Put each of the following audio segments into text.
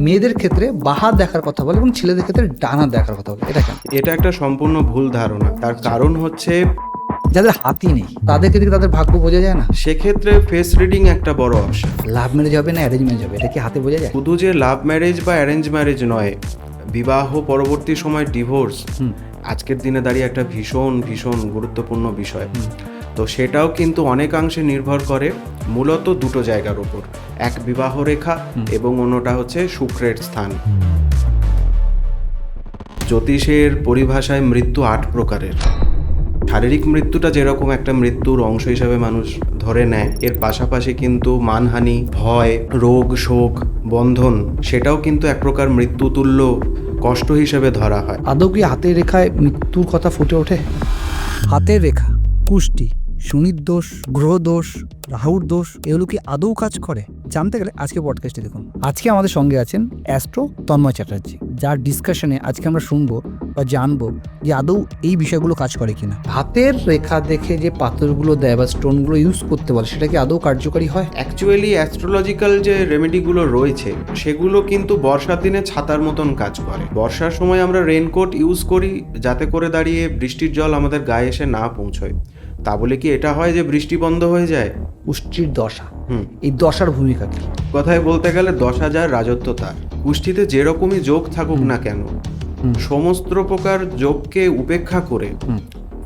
মেয়েদের ক্ষেত্রে বাঁ হাত দেখার কথা বলে এবং ছেলেদের ক্ষেত্রে ডান হাত দেখার কথা বলে, এটা কেন? এটা একটা সম্পূর্ণ ভুল ধারণা। তার কারণ হচ্ছে যাদের হাতই নেই তাদের ক্ষেত্রে তাদের ভাগ্য বোঝা যায় না? সেক্ষেত্রে ফেস রিডিং একটা বড় অপশন। লাভ ম্যারেজ হবে না অ্যারেঞ্জ ম্যারেজ হবে, এটা কি হাতে বোঝা যায়? শুধু যে লাভ ম্যারেজ বা অ্যারেঞ্জ ম্যারেজ নয়, বিবাহ পরবর্তী সময় ডিভোর্স আজকের দিনে দাঁড়িয়ে একটা ভীষণ ভীষণ গুরুত্বপূর্ণ বিষয়। তো সেটাও কিন্তু অনেকাংশে নির্ভর করে মূলত দুটো জায়গার উপর, এক বিবাহ রেখা এবং অন্যটা হচ্ছে শুক্রের স্থান। জ্যোতিষের পরিভাষায় মৃত্যু 8 প্রকারের। শারীরিক মৃত্যুটা যেরকম একটা মৃত্যুর অংশ হিসাবে মানুষ ধরে নেয়, এর পাশাপাশি কিন্তু মানহানি, ভয়, রোগ, শোক, বন্ধন সেটাও কিন্তু এক প্রকার মৃত্যুতুল্য কষ্ট হিসেবে ধরা হয়। আদৌ কি হাতের রেখায় মৃত্যুর কথা ফুটে ওঠে? হাতের রেখা, কুষ্টি, শনির দোষ, গ্রহ দোষ, রাহুর দোষ, এগুলো কি আদৌ কাজ করে? জানতে গেলে আজকে পডকাস্টে দেখুন। আজকে আমাদের সঙ্গে আছেন অ্যাস্ট্রো তন্ময় চ্যাটার্জি, যার ডিসকাশনে আজকে আমরা শুনবো বা জানবো যে আদৌ এই বিষয়গুলো কাজ করে কিনা। হাতের রেখা দেখে যে পাথরগুলো দেয় বা স্টোনগুলো ইউজ করতে বলে, সেটা কি আদৌ কার্যকারী হয়? অ্যাকচুয়ালি অ্যাস্ট্রোলজিক্যাল যে রেমেডিগুলো রয়েছে সেগুলো কিন্তু বর্ষার দিনে ছাতার মতন কাজ করে। বর্ষার সময় আমরা রেনকোট ইউজ করি যাতে করে দাঁড়িয়ে বৃষ্টির জল আমাদের গায়ে এসে না পৌঁছয়। তা বলে কি এটা হয় যে বৃষ্টি বন্ধ হয়ে যায়? পুষ্টির দশা, এই দশার ভূমিকা কি? কথায় বলতে গেলে 10,000 রাজত্ব তার। কুষ্টিতে যেরকমই যোগ থাকুক না কেন, সমস্ত প্রকার যোগকে উপেক্ষা করে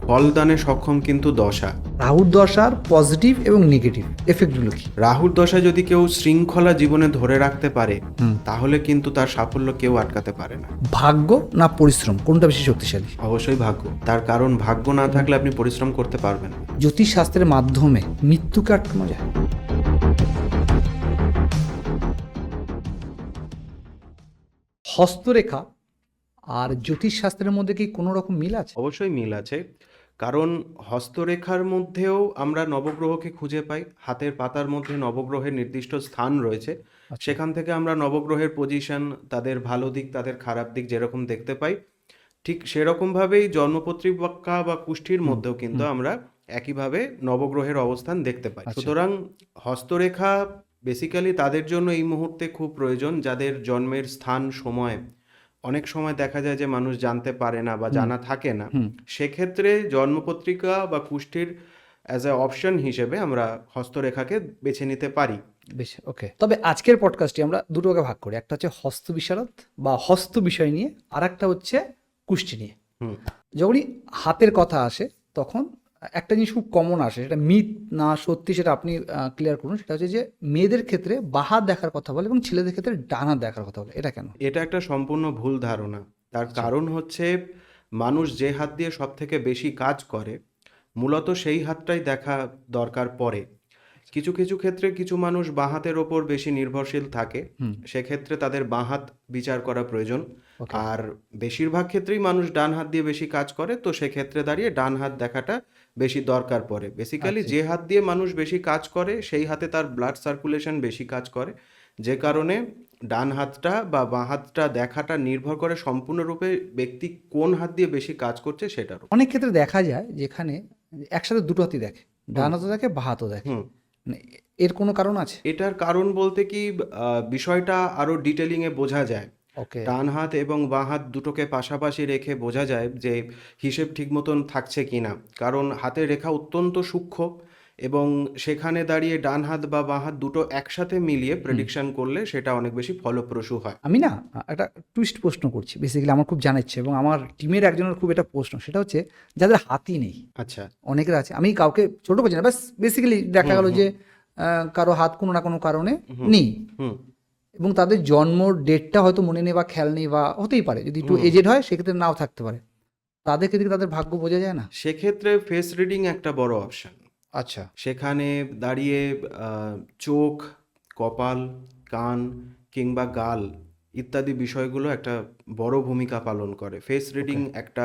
ফলদানে সক্ষম কিন্তু দশা। রাহুর দশার পজিটিভ এবং নেগেটিভ এফেক্টগুলো কি? রাহুর দশায় যদি কেউ শৃঙ্খলা জীবনে ধরে রাখতে পারে তাহলে কিন্তু তার সাফল্য কেউ আটকাতে পারে না। ভাগ্য না পরিশ্রম, কোনটা বেশি শক্তিশালী? অবশ্যই ভাগ্য। তার কারণ ভাগ্য না থাকলে আপনি পরিশ্রম করতে পারবেন না। জ্যোতিষ শাস্ত্রের মাধ্যমে মৃত্যুকে আটকানো যায়? হস্তরেখা আর জ্যোতিষ শাস্ত্রের মধ্যে কি কোনো রকম মিল আছে? অবশ্যই মিল আছে, কারণ হস্তরেখার মধ্যেও আমরা নবগ্রহকে খুঁজে পাই। হাতের পাতার মধ্যে নবগ্রহের নির্দিষ্ট স্থান রয়েছে, সেখান থেকে আমরা নবগ্রহের পজিশন, তাদের ভালো দিক তাদের খারাপ দিক যেরকম দেখতে পাই, ঠিক সেরকমভাবেই জন্মপত্রিকা বা কুষ্ঠির মধ্যেও কিন্তু আমরা একইভাবে নবগ্রহের অবস্থান দেখতে পাই। সুতরাং হস্তরেখা বেসিক্যালি তাদের জন্য এই মুহূর্তে খুব প্রয়োজন যাদের জন্মের স্থান সময় অনেক সময় দেখা যায় যে মানুষ জানতে পারে না বা জানা থাকে না। সেক্ষেত্রে জন্মপত্রিকা বা কুষ্ঠির অ্যাজ এ অপশন হিসেবে আমরা হস্তরেখাকে বেছে নিতে পারি। বেশ, ওকে। তবে আজকের পডকাস্টে আমরা দুটো ভাগে ভাগ করি, একটা হচ্ছে হস্ত বিশারদ বা হস্ত বিষয় নিয়ে, আর একটা হচ্ছে কুষ্টি নিয়ে। যখনই হাতের কথা আসে তখন একটা জিনিস খুব কমন আসে, সেটা মিথ না সত্যি সেটা আপনি ক্লিয়ার করুন। সেটা হচ্ছে যে মেয়েদের ক্ষেত্রে বাঁ হাত দেখার কথা বলে এবং ছেলেদের ক্ষেত্রে ডান হাত দেখার কথা বলে, এটা কেন? এটা একটা সম্পূর্ণ ভুল ধারণা। তার কারণ হচ্ছে মানুষ যে হাত দিয়ে সব থেকে বেশি কাজ করে মূলত সেই হাতটাই দেখা দরকার পড়ে। কিছু কিছু ক্ষেত্রে কিছু মানুষ বাঁ হাতের ওপর বেশি নির্ভরশীল থাকে, সেক্ষেত্রে তাদের বাঁ হাত বিচার করা প্রয়োজন। আর বেশিরভাগ ক্ষেত্রেই মানুষ ডান হাত দিয়ে বেশি কাজ করে, তো সেক্ষেত্রে দাঁড়িয়ে ডান হাত দেখাটা বেশি দরকার পড়ে। বেসিক্যালি যে হাত দিয়ে মানুষ বেশি কাজ করে সেই হাতে তার ব্লাড সার্কুলেশন বেশি কাজ করে, যে কারণে ডান হাতটা বা বাঁ হাতটা দেখাটা নির্ভর করে সম্পূর্ণরূপে ব্যক্তি কোন হাত দিয়ে বেশি কাজ করছে সেটার উপর। অনেক ক্ষেত্রে দেখা যায় যেখানে একসাথে দুটো হাতই দেখে, ডান হাতও দেখে বাঁ হাতও দেখে, মানে এর কোনো কারণ আছে? এটার কারণ বলতে কি বিষয়টা আরো ডিটেলিংয়ে বোঝা যায়। ওকে, ডান হাত এবং বাঁ হাত দুটোকে পাশাপাশি রেখে বোঝা যায় যে হিসেব ঠিক মতন থাকছে কিনা, কারণ হাতের রেখা অত্যন্ত সূক্ষ্ম এবং সেখানে দাঁড়িয়ে ডান হাত বা বাঁ হাত দুটো একসাথে মিলিয়ে প্রেডিকশন করলে সেটা অনেক বেশি ফলপ্রসূ হয়। আমি না একটা টুইস্ট প্রশ্ন করছি, বেসিক্যালি আমার খুব জানার ইচ্ছে এবং আমার টিমের একজনের খুব এটা প্রশ্ন, সেটা হচ্ছে যাদের হাতই নেই, আচ্ছা, অনেকের আছে, আমি কাউকে ছোট করছি না, ব্যাস বেসিক্যালি দেখা গেল যে কারো হাত কোনো না কোনো কারণে নেই এবং তাদের জন্ম ডেটটা হয়তো মনে নেই বা খেয়াল নেই বা হতেই পারে, যদি একটু এজেড হয় সেক্ষেত্রে নাও থাকতে পারে, তাদের ক্ষেত্রে তাদের ভাগ্য বোঝা যায় না? সেক্ষেত্রে ফেস রিডিং একটা বড় অপশন। আচ্ছা, সেখানে দাঁড়িয়ে চোখ, কপাল, কান কিংবা গাল ইত্যাদি বিষয়গুলো একটা বড় ভূমিকা পালন করে। ফেস রিডিং একটা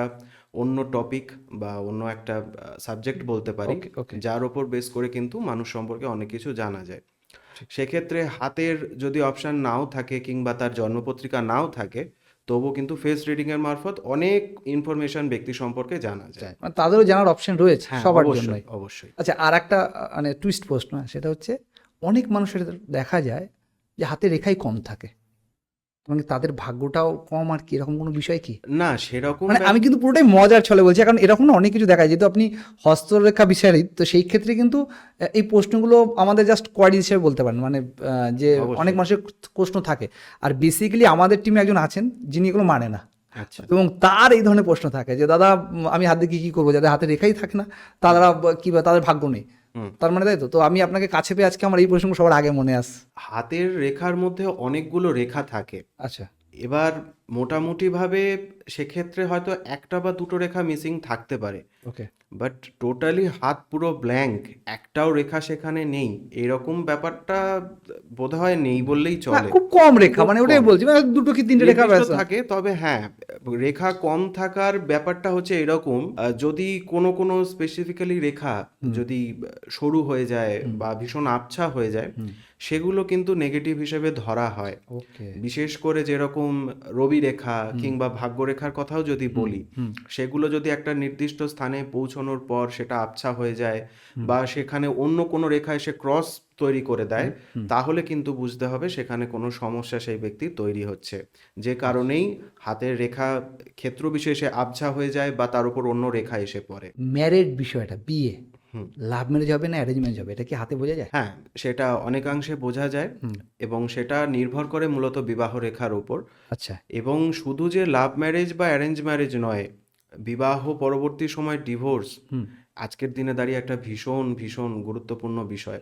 অন্য টপিক বা অন্য একটা সাবজেক্ট বলতে পারি, যার ওপর বেস করে কিন্তু মানুষ সম্পর্কে অনেক কিছু জানা যায়। সেক্ষেত্রে হাতের যদি অপশান নাও থাকে কিংবা তার জন্মপত্রিকা নাও থাকে, তবুও কিন্তু ফেস রিডিংয়ের মারফত অনেক ইনফরমেশন ব্যক্তি সম্পর্কে জানা যায়। মানে তাদেরও জানার অপশন রয়েছে সবার জন্যই। অবশ্যই অবশ্যই। আচ্ছা, আর একটা মানে টুইস্ট প্রশ্ন, সেটা হচ্ছে অনেক মানুষের দেখা যায় যে হাতে রেখাই কম থাকে, মানে তাদের ভাগ্যটাও কম আর কি, এরকম কোনো বিষয় কি? না সেরকম মানে আমি কিন্তু পুরোটাই মজার ছলে বলছি, কারণ এরকম না অনেক কিছু দেখায়, যেহেতু আপনি হস্তরেখা বিশারদ, তো সেই ক্ষেত্রে কিন্তু এই প্রশ্নগুলো আমাদের জাস্ট কোয়ারি হিসেবে বলতে পারেন, মানে যে অবশ্যই। অনেক মানুষের প্রশ্ন থাকে, আর বেসিক্যালি আমাদের টিমে একজন আছেন যিনি এগুলো মানে না, আচ্ছা। এবং তার এই ধরনের প্রশ্ন থাকে যে দাদা আমি হাত দিয়ে কী করবো, যাদের হাতে রেখাই থাকে না তারা কী বা তাদের ভাগ্য নেই, হুম। তার মানে তাই তো। তো আমি আপনাকে কাছে পেয়ে আজকে আমার এই প্রশ্ন সবার আগে মনে আস। হাতের রেখার মধ্যে অনেকগুলো রেখা থাকে। আচ্ছা, এবার মোটামুটিভাবে সেক্ষেত্রে হয়তো একটা বা দুটো রেখা মিসিং থাকতে পারে, ওকে। বাট টোটালি হাত পুরো ব্ল্যাঙ্ক, একটাও রেখা সেখানে নেই, এরকম ব্যাপারটা বোধহয় নেই বললেই না চলে। খুব কম রেখা, খুব মানে ওটাই কম। বলছি, মানে দুটো কি তিনটে রেখা নির্দিষ্ট ব্যাস। থাকে, তবে হ্যাঁ রেখা কম থাকার ব্যাপারটা হচ্ছে এরকম, যদি কোনো কোনো স্পেসিফিক্যালি রেখা যদি সরু হয়ে যায় বা ভীষণ আবছা হয়ে যায়, সেগুলো কিন্তু নেগেটিভ হিসেবে ধরা হয়। ওকে। বিশেষ করে যেরকম রবি রেখা কিংবা ভাগ্যরেখার কথাও যদি বলি, সেগুলো যদি একটা নির্দিষ্ট স্থানে পৌঁছানোর পর সেটা আবছা হয়ে যায় বা সেখানে অন্য কোনো রেখা এসে ক্রস তৈরি করে দেয়, তাহলে কিন্তু বুঝতে হবে সেখানে কোনো সমস্যা সেই ব্যক্তির তৈরি হচ্ছে, যে কারণেই হাতের রেখা ক্ষেত্র বিশেষে আবছা হয়ে যায় বা তার উপর অন্য রেখা এসে পড়ে। ম্যারেড বিষয়টা, বিয়ে, লাভ ম্যারেজ হবে না অ্যারেঞ্জ ম্যারেজ হবে, এটা কি হাতে বোঝা যায়? হ্যাঁ, সেটা অনেকাংশে বোঝা যায় এবং সেটা নির্ভর করে মূলত বিবাহ রেখার উপর। আচ্ছা। এবং শুধু যে লাভ ম্যারেজ বা অ্যারেঞ্জ ম্যারেজ নয়, বিবাহ পরবর্তী সময় ডিভোর্স আজকের দিনে দাঁড়িয়ে একটা ভীষণ ভীষণ গুরুত্বপূর্ণ বিষয়।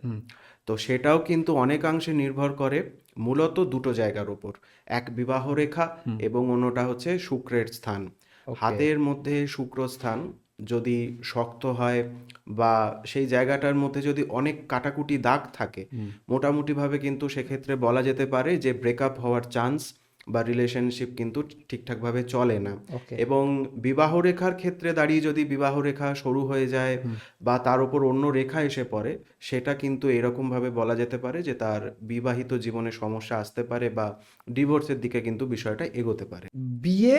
তো সেটাও কিন্তু অনেকাংশে নির্ভর করে মূলত দুটো জায়গার উপর, এক বিবাহ রেখা এবং অন্যটা হচ্ছে শুক্রের স্থান। হাতের মধ্যে শুক্র স্থান যদি শক্ত হয় বা সেই জায়গাটার মধ্যে যদি অনেক কাটাকুটি দাগ থাকে, মোটামুটিভাবে কিন্তু সেক্ষেত্রে বলা যেতে পারে যে ব্রেকআপ হওয়ার চান্স বা রিলেশনশিপ কিন্তু ঠিকঠাকভাবে চলে না। ওকে। এবং বিবাহ রেখার ক্ষেত্রে দাঁড়িয়ে যদি বিবাহ রেখা সরু হয়ে যায় বা তার উপর অন্য রেখা এসে পড়ে, সেটা কিন্তু এরকমভাবে বলা যেতে পারে যে তার বিবাহিত জীবনে সমস্যা আসতে পারে বা ডিভোর্সের দিকে কিন্তু বিষয়টা এগোতে পারে। বিয়ে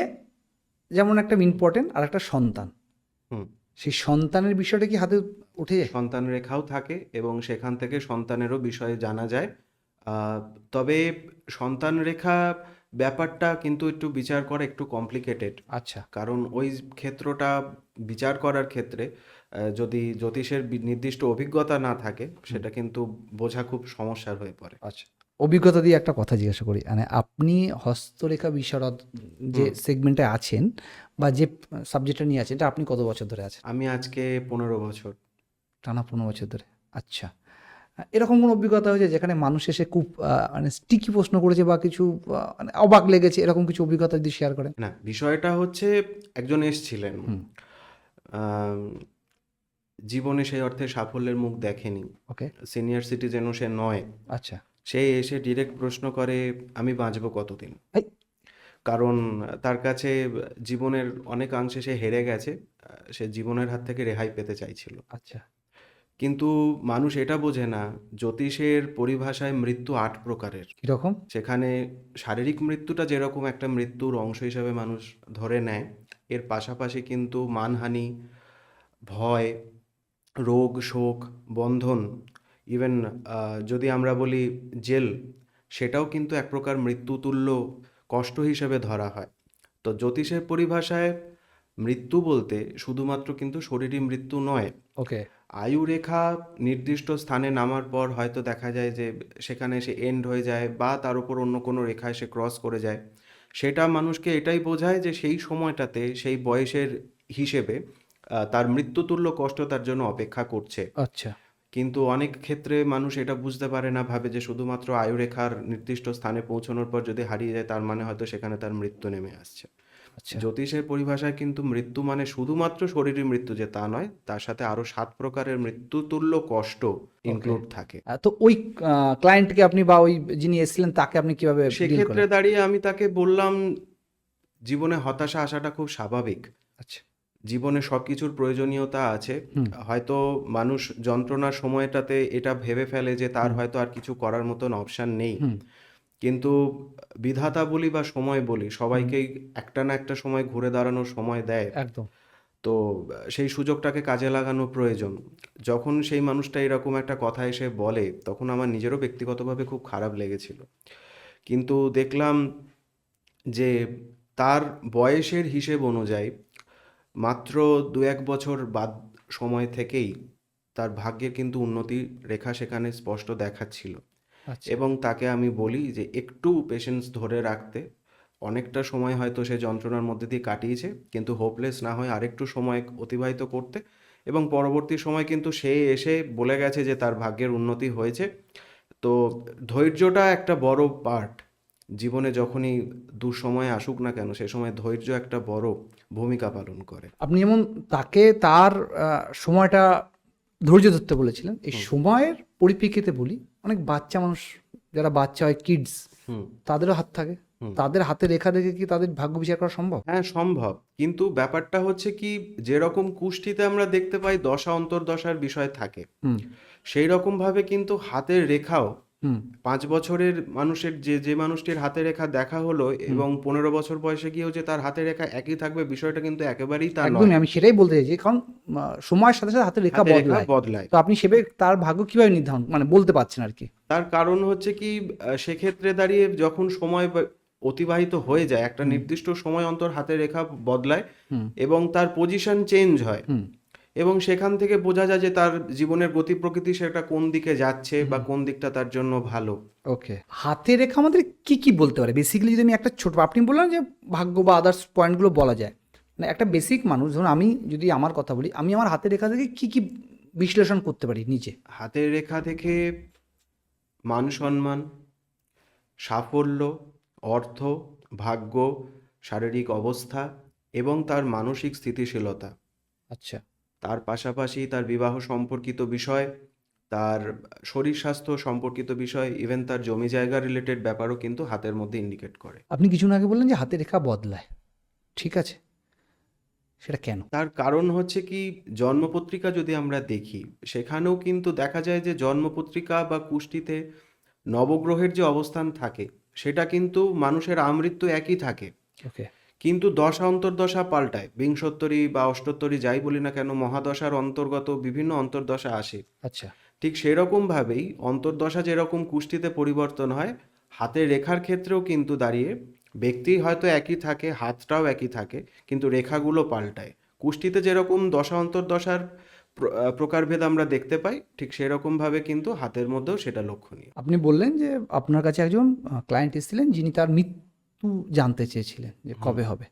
যেমন একটা ইম্পর্টেন্ট, আর একটা সন্তান, হুম। সেই সন্তানের বিষয়টা কি হাতে উঠে যায়? সন্তান রেখাও থাকে এবং সেখান থেকে সন্তানেরও বিষয়ে জানা যায়। তবে সন্তান রেখা ব্যাপারটা কিন্তু একটু বিচার করা একটু কমপ্লিকেটেড, আচ্ছা। কারণ ওই ক্ষেত্রটা বিচার করার ক্ষেত্রে যদি জ্যোতিষের নির্দিষ্ট অভিজ্ঞতা না থাকে, সেটা কিন্তু বোঝা খুব সমস্যার হয়ে পড়ে। আচ্ছা, অভিজ্ঞতা দিয়ে একটা কথা জিজ্ঞাসা করি, মানে আপনি হস্তরেখা বিশারদ যে সেগমেন্টে আছেন বা যে সাবজেক্টটা নিয়ে আছেন, এটা আপনি কত বছর ধরে আছেন? আমি আজকে 15 বছর। টানা 15 বছর ধরে। আচ্ছা, এরকম কোনো অভিজ্ঞতা হয়েছে যেখানে মানুষ এসে খুব মানে স্টিকি প্রশ্ন করেছে বা কিছু মানে অবাক লেগেছে, এরকম কিছু অভিজ্ঞতা যদি শেয়ার করেন? না, বিষয়টা হচ্ছে একজন এসছিলেন, আম, জীবনে সেই অর্থে সাফল্যের মুখ দেখেনি, ওকে। সিনিয়র সিটিজেনও সে নয়। আচ্ছা। সে এসে ডিরেক্ট প্রশ্ন করে আমি বাঁচবো কতদিন। এই, কারণ তার কাছে জীবনের অনেকাংশে সে হেরে গেছে, সে জীবনের হাত থেকে রেহাই পেতে চাইছিল। আচ্ছা। কিন্তু মানুষ এটা বোঝে না, জ্যোতিষের পরিভাষায় মৃত্যু 8 প্রকারের। কীরকম? সেখানে শারীরিক মৃত্যুটা যেরকম একটা মৃত্যুর অংশ হিসাবে মানুষ ধরে নেয়, এর পাশাপাশি কিন্তু মানহানি, ভয়, রোগ, শোক, বন্ধন, ইভেন যদি আমরা বলি জেল, সেটাও কিন্তু এক প্রকার মৃত্যুতুল্য কষ্ট হিসেবে ধরা হয়। তো জ্যোতিষের পরিভাষায় মৃত্যু বলতে শুধুমাত্র কিন্তু শরীরী মৃত্যু নয়, ওকে। আয়ু রেখা নির্দিষ্ট স্থানে নামার পর হয়তো দেখা যায় যে সেখানে সে এন্ড হয়ে যায় বা তার উপর অন্য কোনো রেখায় সে ক্রস করে যায়, সেটা মানুষকে এটাই বোঝায় যে সেই সময়টাতে সেই বয়সের হিসেবে তার মৃত্যুতুল্য কষ্ট তার জন্য অপেক্ষা করছে। আচ্ছা। কিন্তু অনেক ক্ষেত্রে মানুষ এটা বুঝতে পারে না, ভাবে যে শুধুমাত্র আয়ুরেখার নির্দিষ্ট স্থানে পৌঁছানোর পর যদি হারিয়ে যায় তার মানে হয়তো সেখানে তার মৃত্যু নেমে আসছে। আচ্ছা। জ্যোতিষের পরিভাষায় কিন্তু মৃত্যু মানে শুধুমাত্র শরীরী মৃত্যু যে তা নয়, তার সাথে আরো 7 প্রকারের মৃত্যুতুল্য কষ্ট ইনক্লুড থাকে। তো ওই ক্লায়েন্টকে আপনি বা ওই যিনি এসেছিলেন তাকে আপনি কিভাবে ডিল সেক্ষেত্রে করেন? দাঁড়িয়ে আমি তাকে বললাম, জীবনে হতাশা আসাটা খুব স্বাভাবিক। আচ্ছা। জীবনে সব কিছুর প্রয়োজনীয়তা আছে। হয়তো মানুষ যন্ত্রণার সময়টাতে এটা ভেবে ফেলে যে তার হয়তো আর কিছু করার মতন অপশান নেই, কিন্তু বিধাতা বলি বা সময় বলি সবাইকেই একটা না একটা সময় ঘুরে দাঁড়ানোর সময় দেয়। একদম। তো সেই সুযোগটাকে কাজে লাগানো প্রয়োজন। যখন সেই মানুষটা এরকম একটা কথা এসে বলে, তখন আমার নিজেরও ব্যক্তিগতভাবে খুব খারাপ লেগেছিল। কিন্তু দেখলাম যে তার বয়সের হিসেব অনুযায়ী মাত্র 2-1 বছর বাদ সময় থেকেই তার ভাগ্যের কিন্তু উন্নতি রেখা সেখানে স্পষ্ট দেখাচ্ছিল। আচ্ছা। এবং তাকে আমি বলি যে একটু পেশেন্স ধরে রাখতে। অনেকটা সময় হয়তো সে যন্ত্রণার মধ্যে দিয়ে কাটিয়েছে, কিন্তু হোপলেস না হয়ে আরেকটু সময় অতিবাহিত করতে। এবং পরবর্তী সময় কিন্তু সে এসে বলে গেছে যে তার ভাগ্যের উন্নতি হয়েছে। তো ধৈর্যটা একটা বড় পার্ট। জীবনে যখনই দুঃসময় আসুক না কেন, সে সময় ধৈর্য একটা বড় ভূমিকা পালন করে। আপনি যেমন তাকে তার সময়টা ধৈর্য ধরতে বলেছিলেন, এই সময়ের পরিপ্রেক্ষিতে বলি, অনেক বাচ্চা মানুষ যারা বাচ্চা হয়, কিডস, হুম তাদেরও হাত থাকে। হুম তাদের হাতে রেখা দেখে কি তাদের ভাগ্য বিচার করা সম্ভব? হ্যাঁ, সম্ভব। কিন্তু ব্যাপারটা হচ্ছে কি, যেরকম কুষ্টিতে আমরা দেখতে পাই দশা অন্তর্দশার বিষয় থাকে, হুম সেই রকমভাবে কিন্তু হাতের রেখাও হুম 5 বছরের মানুষের যে মানুষটির হাতের রেখা দেখা হলো হুম। এবং 15 বছর বয়সে গিয়েও যে তার হাতের রেখা একই থাকবে, বিষয়টা কিন্তু একেবারেই তা নয়। একদমই, আমি সেটাই বলতে চাইছি, কারণ সময়ের সাথে সাথে হাতের রেখা হাতের রেখা বদলায়। বদলায়। তো আপনি সেভাবে তার ভাগ্য কিভাবে নির্ধারণ মানে বলতে পারছেন আর কি? তার কারণ হচ্ছে কি, সেক্ষেত্রে দাঁড়িয়ে যখন সময় অতিবাহিত হয়ে যায়, একটা হুম নির্দিষ্ট সময় অন্তর হাতের রেখা বদলায় হুম এবং তার পজিশন চেঞ্জ হয়। হুম এবং সেখান থেকে বোঝা যায় যে তার জীবনের গতি প্রকৃতি সেটা কোন দিকে যাচ্ছে বা হুম। কোন দিকটা তার জন্য ভালো। ওকে, হাতের রেখা আমাদের কি কি বলতে পারে বেসিক্যালি? যদি আমি একটা ছোট, আপনি বললেন যে ভাগ্য বা আদার্স পয়েন্টগুলো বলা যায়, মানে একটা বেসিক মানুষ, ধরুন আমি যদি আমার কথা বলি, আমি আমার হাতের রেখা থেকে কি কি বিশ্লেষণ করতে পারি নিজে? হাতের রেখা থেকে মান সম্মান, সাফল্য, অর্থ, ভাগ্য, শারীরিক অবস্থা এবং তার মানসিক স্থিতিশীলতা, আচ্ছা। তার পাশাপাশি তার বিবাহ সম্পর্কিত বিষয়, তার শরীর স্বাস্থ্য সম্পর্কিত বিষয়, ইভেন তার জমি জায়গা রিলেটেড ব্যাপারও কিন্তু হাতের মধ্যে ইন্ডিকেট করে। আপনি কিছুক্ষণ আগে বললেন যে হাতের রেখা বদলায়, ঠিক আছে, সেটা কেন? তার কারণ হচ্ছে কি, জন্মপত্রিকা যদি আমরা দেখি, সেখানেও কিন্তু দেখা যায় যে জন্মপত্রিকা বা কুষ্টিতে নবগ্রহের যে অবস্থান থাকে, সেটা কিন্তু মানুষের আমৃত্যু একই থাকে। ওকে। কিন্তু দশা অন্তর্দশা পাল্টায়, বিংশোত্তরী বা অষ্টোত্তরী যাই বলি না কেন, মহাদশার অন্তর্গত বিভিন্ন অন্তর্দশা আসে। আচ্ছা। ঠিক সেরকমভাবেই অন্তর্দশা যেরকম কুষ্টিতে পরিবর্তন হয়, হাতের রেখার ক্ষেত্রেও কিন্তু দাঁড়িয়ে ব্যক্তি হয়তো একই থাকে, হাতটাও একই থাকে, কিন্তু রেখাগুলো পাল্টায়। কুষ্টিতে যেরকম দশা অন্তর্দশার প্রকারভেদ আমরা দেখতে পাই, ঠিক সেরকমভাবে কিন্তু হাতের মধ্যেও সেটা লক্ষণীয়। আপনি বললেন যে আপনার কাছে একজন ক্লায়েন্ট এসেছিলেন যিনি তার মৃত্যু জানতে চেয়েছিলেন যে হুম। কবে হবে।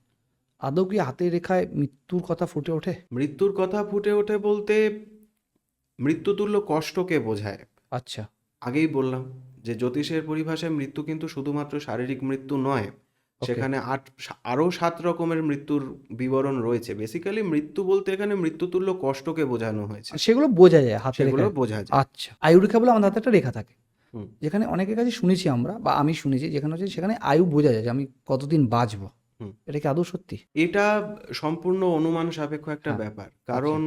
আদৌ কি হাতের রেখায় মৃত্যুর কথা ফুটে ওঠে? মৃত্যুর কথা ফুটে ওঠে বলতে মৃত্যুতুল্য কষ্টকে বোঝায়। আচ্ছা। আগেই বললাম যে জ্যোতিষের পরিভাষায় মৃত্যু কিন্তু শুধুমাত্র শারীরিক মৃত্যু নয়, ওকে। সেখানে আরও 7 রকমের মৃত্যুর বিবরণ রয়েছে। বেসিক্যালি মৃত্যু বলতে এখানে মৃত্যুতুল্য কষ্টকে বোঝানো হয়েছে, সেগুলো বোঝা যায় হাতের সেগুলো রেখায়? বোঝা যায়। আচ্ছা, আয়ু রেখা বলে আমাদের হাতে একটা রেখা থাকে, হুম যেখানে অনেকের কাছে শুনেছি আমরা, বা আমি শুনেছি, যেখানে হচ্ছে সেখানে আয়ু বোঝা যায় যে আমি কতদিন বাঁচবো। হুম এটা কি আদৌ সত্যি? এটা সম্পূর্ণ অনুমান সাপেক্ষ একটা হ্যাঁ। ব্যাপার। আচ্ছা। কারণ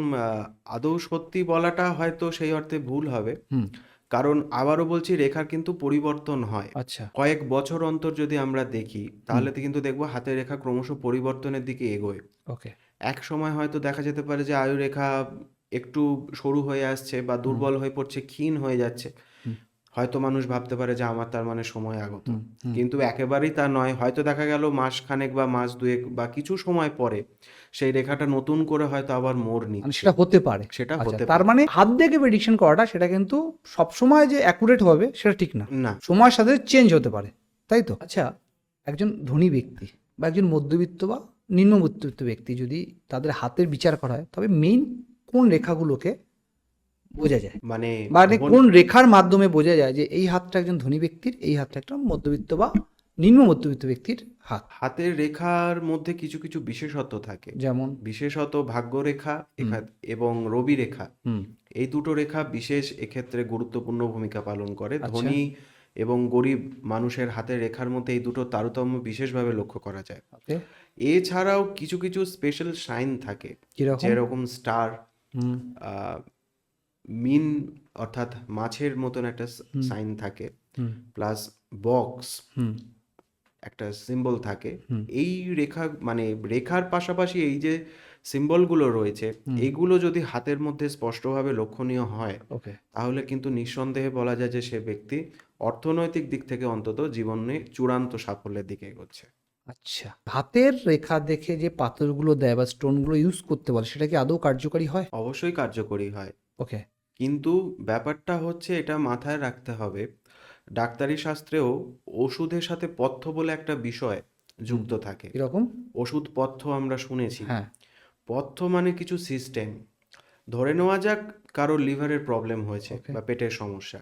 আদৌ সত্যি বলাটা হয়তো সেই অর্থে ভুল হবে। হুম। কারণ আবারও বলছি, রেখার কিন্তু পরিবর্তন হয়। আচ্ছা। কয়েক বছর অন্তর যদি আমরা দেখি, হুম। তাহলে তো কিন্তু দেখবো হাতের রেখা ক্রমশ পরিবর্তনের দিকে এগোয়। ওকে। এক সময় হয়তো দেখা যেতে পারে যে আয়ুরেখা একটু সরু হয়ে আসছে বা হুম দুর্বল হয়ে পড়ছে, ক্ষীণ হয়ে যাচ্ছে। হুম হয়তো মানুষ ভাবতে পারে যে আমার তার মানে সময় আগত। হুম হুম। কিন্তু একেবারেই তা নয়। হয়তো দেখা গেল মাস খানেক বা মাস দুয়েক বা কিছু সময় পরে সেই রেখাটা নতুন করে হয়তো আবার মোড় মানে নিচ্ছে। সেটা হতে পারে। সেটা আচ্ছা, হতে তার পারে। মানে হাত দেখে প্রেডিকশন করাটা সেটা কিন্তু সবসময় যে অ্যাকুরেট হবে সেটা ঠিক না। না। সময়ের সাথে চেঞ্জ হতে পারে, তাই তো? আচ্ছা, একজন ধনী ব্যক্তি বা একজন মধ্যবিত্ত বা নিম্ন মধ্যবিত্ত ব্যক্তি যদি তাদের হাতের বিচার করা হয়, তবে মেইন কোন রেখাগুলোকে বোঝা যায়? মানে মানে ধন- কোন রেখার মাধ্যমে বোঝা যায় যে এই হাতটা একজন ধনী ব্যক্তির, এই হাতটা একটা মধ্যবিত্ত বা নিম্ন মধ্যবিত্ত ব্যক্তির হাত? হাতের রেখার মধ্যে কিছু কিছু বিশেষত্ব থাকে। যেমন? বিশেষত ভাগ্যরেখা হুম এবং রবি রেখা, হুম। এই দুটো রেখা বিশেষ এক্ষেত্রে গুরুত্বপূর্ণ ভূমিকা পালন করে। আচ্ছা। ধনী এবং গরিব মানুষের হাতের রেখার মধ্যে এই দুটো তারতম্য বিশেষভাবে লক্ষ্য করা যায়। ওকে। এছাড়াও কিছু কিছু স্পেশাল সাইন থাকে, কিরকম? যেরকম স্টার, হুম মিন অর্থাৎ মাছের মতন একটা হুম সাইন থাকে, হুম প্লাস বক্স হুম একটা সিম্বল থাকে। হুম এই রেখা মানে রেখার পাশাপাশি এই যে সিম্বলগুলো রয়েছে, হুম। এইগুলো যদি হাতের মধ্যে স্পষ্টভাবে লক্ষণীয় হয়, ওকে। তাহলে কিন্তু নিঃসন্দেহে বলা যায় যে সে ব্যক্তি অর্থনৈতিক দিক থেকে অন্তত জীবনে চূড়ান্ত সাফল্যের দিকে এগোচ্ছে। আচ্ছা, হাতের রেখা দেখে যে পাথরগুলো দেয় বা স্টোনগুলো ইউজ করতে বলে, সেটা কি আদৌ কার্যকারী হয়? অবশ্যই কার্যকরী হয়, ওকে। কিন্তু ব্যাপারটা হচ্ছে এটা মাথায় রাখতে হবে, ডাক্তারি শাস্ত্রেও ওষুধের সাথে পথ্য বলে একটা বিষয় যুক্ত থাকে। এরকম? ওষুধ পথ্য আমরা শুনেছি। হ্যাঁ। পথ্য মানে কিছু সিস্টেম। ধরে নেওয়া যাক কারোর লিভারের প্রবলেম হয়েছে ওকে। বা পেটের সমস্যা,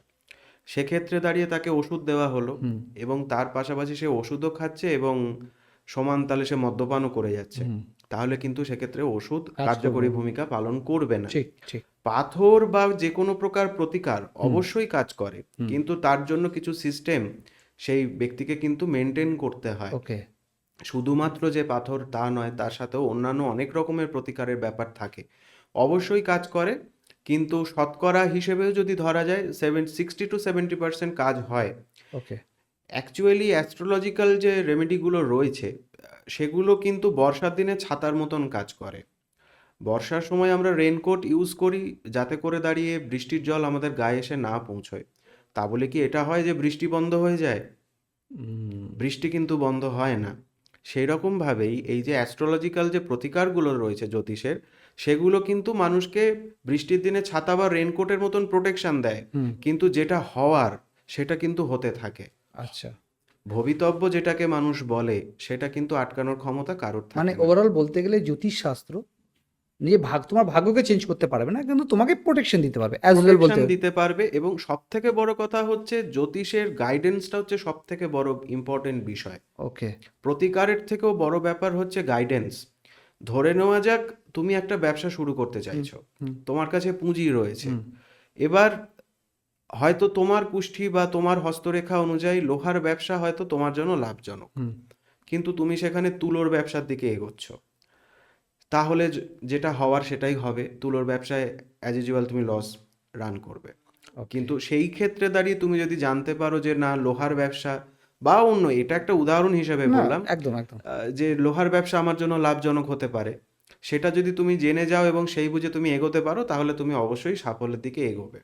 সেক্ষেত্রে দাঁড়িয়ে তাকে ওষুধ দেওয়া হলো হুম। এবং তার পাশাপাশি সে ওষুধও খাচ্ছে এবং সমান তালে সে মদ্যপানও করে যাচ্ছে, হুম। তাহলে কিন্তু সেক্ষেত্রে ওষুধ কাজ কার্যকরী করবে না। ভূমিকা পালন করবে না। ঠিক ঠিক। পাথর বা যে কোনো প্রকার প্রতিকার হুম। অবশ্যই কাজ করে, হুম। কিন্তু তার জন্য কিছু সিস্টেম সেই ব্যক্তিকে কিন্তু মেনটেন করতে হয়। ওকে। শুধুমাত্র যে পাথর তা নয়, তার সাথেও অন্যান্য অনেক রকমের প্রতিকারের ব্যাপার থাকে। অবশ্যই কাজ করে, কিন্তু শতকরা হিসেবেও যদি ধরা যায় 60 to 70% কাজ হয়। ওকে। অ্যাকচুয়ালি অ্যাস্ট্রোলজিক্যাল যে রেমেডিগুলো রয়েছে সেগুলো কিন্তু বর্ষার দিনে ছাতার মতন কাজ করে। বর্ষার সময় আমরা রেনকোট ইউজ করি যাতে করে দাঁড়িয়ে বৃষ্টির জল আমাদের গায়ে এসে না পৌঁছয়। তা বলে কি এটা হয় যে বৃষ্টি বন্ধ হয়ে যায়? বৃষ্টি কিন্তু বন্ধ হয় না। সেই রকমভাবেই এই যে অ্যাস্ট্রোলজিক্যাল যে প্রতিকারগুলো রয়েছে জ্যোতিষের, সেগুলো কিন্তু মানুষকে বৃষ্টির দিনে ছাতা বা রেনকোটের মতন প্রোটেকশন দেয়, হুম। কিন্তু যেটা হওয়ার সেটা কিন্তু হতে থাকে। আচ্ছা, ভবিতব্য যেটাকে মানুষ বলে সেটা কিন্তু আটকানোর ক্ষমতা কারোর মানে থাকে না। ওভারঅল বলতে গেলে জ্যোতিষশাস্ত্র নিজে তোমার ভাগ্যকে চেঞ্জ করতে পারবে না, কিন্তু তোমাকে প্রোটেকশন দিতে পারবে, অ্যাজ ওয়েল বলতে প্রোটেকশন হবে। দিতে পারবে, এবং সব থেকে বড় কথা হচ্ছে জ্যোতিষের গাইডেন্সটা হচ্ছে সব থেকে বড় ইম্পর্টেন্ট বিষয়। ওকে। প্রতিকারের থেকেও বড় ব্যাপার হচ্ছে গাইডেন্স। ধরে নেওয়া যাক তুমি একটা ব্যবসা শুরু করতে চাইছো, হুম। তোমার কাছে পুঁজি রয়েছে। হুম। এবার হয়তো তোমার কুষ্ঠি বা তোমার হস্তরেখা অনুযায়ী লোহার ব্যবসা হয়তো তোমার জন্য লাভজনক, হুম। কিন্তু তুমি সেখানে তুলোর ব্যবসার দিকে এগোচ্ছ। তাহলে যেটা হওয়ার সেটাই হবে, তুলোর ব্যবসায় অ্যাজ ইউজুয়াল তুমি লস রান করবে। ওকে। কিন্তু সেই ক্ষেত্রে দাঁড়িয়ে তুমি যদি জানতে পারো যে না, লোহার ব্যবসা বা অন্য, এটা একটা উদাহরণ হিসেবে না, বললাম, একদম একদম। যে লোহার ব্যবসা আমার জন্য লাভজনক হতে পারে, সেটা যদি তুমি জেনে যাও এবং সেই বুঝে তুমি এগোতে পারো, তাহলে তুমি অবশ্যই সাফল্যের দিকে এগোবে।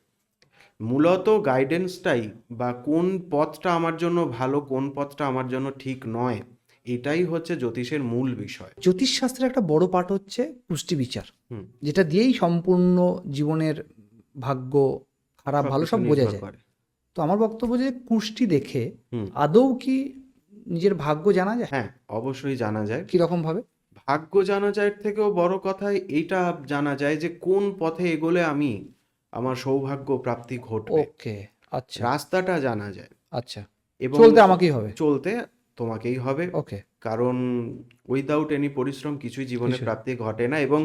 মূলত গাইডেন্সটাই, বা কোন পথটা আমার জন্য ভালো, কোন পথটা আমার জন্য ঠিক নয়, এটাই হচ্ছে জ্যোতিষের মূল বিষয়। জ্যোতিষশাস্ত্রের একটা বড় পার্ট হচ্ছে পুষ্টি বিচার, হুম। যেটা দিয়েই সম্পূর্ণ জীবনের ভাগ্য, খারাপ ভালো সবকিছু সব বোঝা নির্ভর যায়। করে। তো আমার বক্তব্য যে কুষ্টি দেখে হুম। আদৌ কি নিজের ভাগ্য জানা যায়? হ্যাঁ, অবশ্যই জানা যায়। কিরকম ভাবে? ভাগ্য জানা যায় থেকেও বড় কথা এইটা জানা যায় যে কোন পথে এগোলে আমি আমার সৌভাগ্য প্রাপ্তি ঘটবে। ওকে। আচ্ছা। রাস্তাটা জানা যায়, আচ্ছা। এবং চলতে আমাকেই হবে। চলতে তোমাকেই হবে। ওকে। কারণ উইদাউট এনি পরিশ্রম কিছুই জীবনে কিছু প্রাপ্তি ঘটে না, এবং